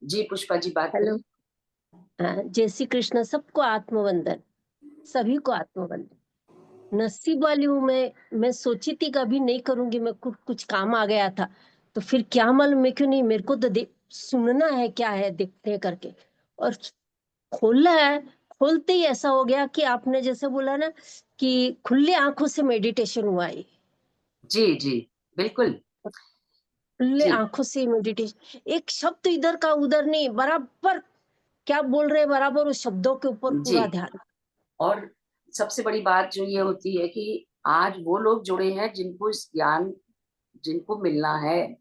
जी पुष्पा जी, बात हेलो। करें। जय श्री कृष्ण। सबको आत्मवंदन, सभी को आत्मवंदन। नसीब वाली हूँ मैं सोची थी कि अभी नहीं करूंगी, मैं कुछ काम आ गया था, तो फिर क्या मालूम मैं क्यों नहीं, मेरे को तो सुनना है क्या है, देखते हैं करके, और खोलना है। खोलते ही ऐसा हो गया कि आपने जैसे बोला ना कि खुले आंखों से मेडिटेशन हुआ है। जी, जी, बिल्कुल। खुले जी, आंखों से मेडिटेशन, एक शब्द इधर का उधर नहीं, बराबर क्या बोल रहे हैं बराबर उस शब्दों के ऊपर जी। पूरा ध्यान। और सबसे बड़ी बात जो ये होती है कि आज वो लोग जुड़े हैं जिनको इस ज्ञान जिनको मिलना है।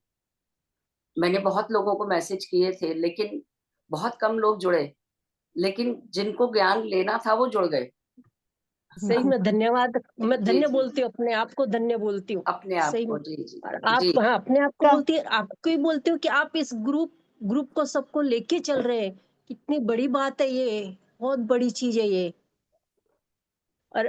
मैंने बहुत लोगों को मैसेज किए थे, लेकिन बहुत कम लोग जुड़े, लेकिन जिनको ज्ञान लेना था वो जुड़ गए। सही में धन्यवाद, मैं जी, धन्य जी, बोलती हूँ, अपने आप को धन्य बोलती हूँ। अपने आप सही में। को। जी, जी, और जी, आप, हाँ, अपने आप को बोलती है, आपको ही बोलती हूँ कि आप इस ग्रुप को सबको लेके चल रहे हैं। कितनी बड़ी बात है ये, बहुत बड़ी चीज है ये। और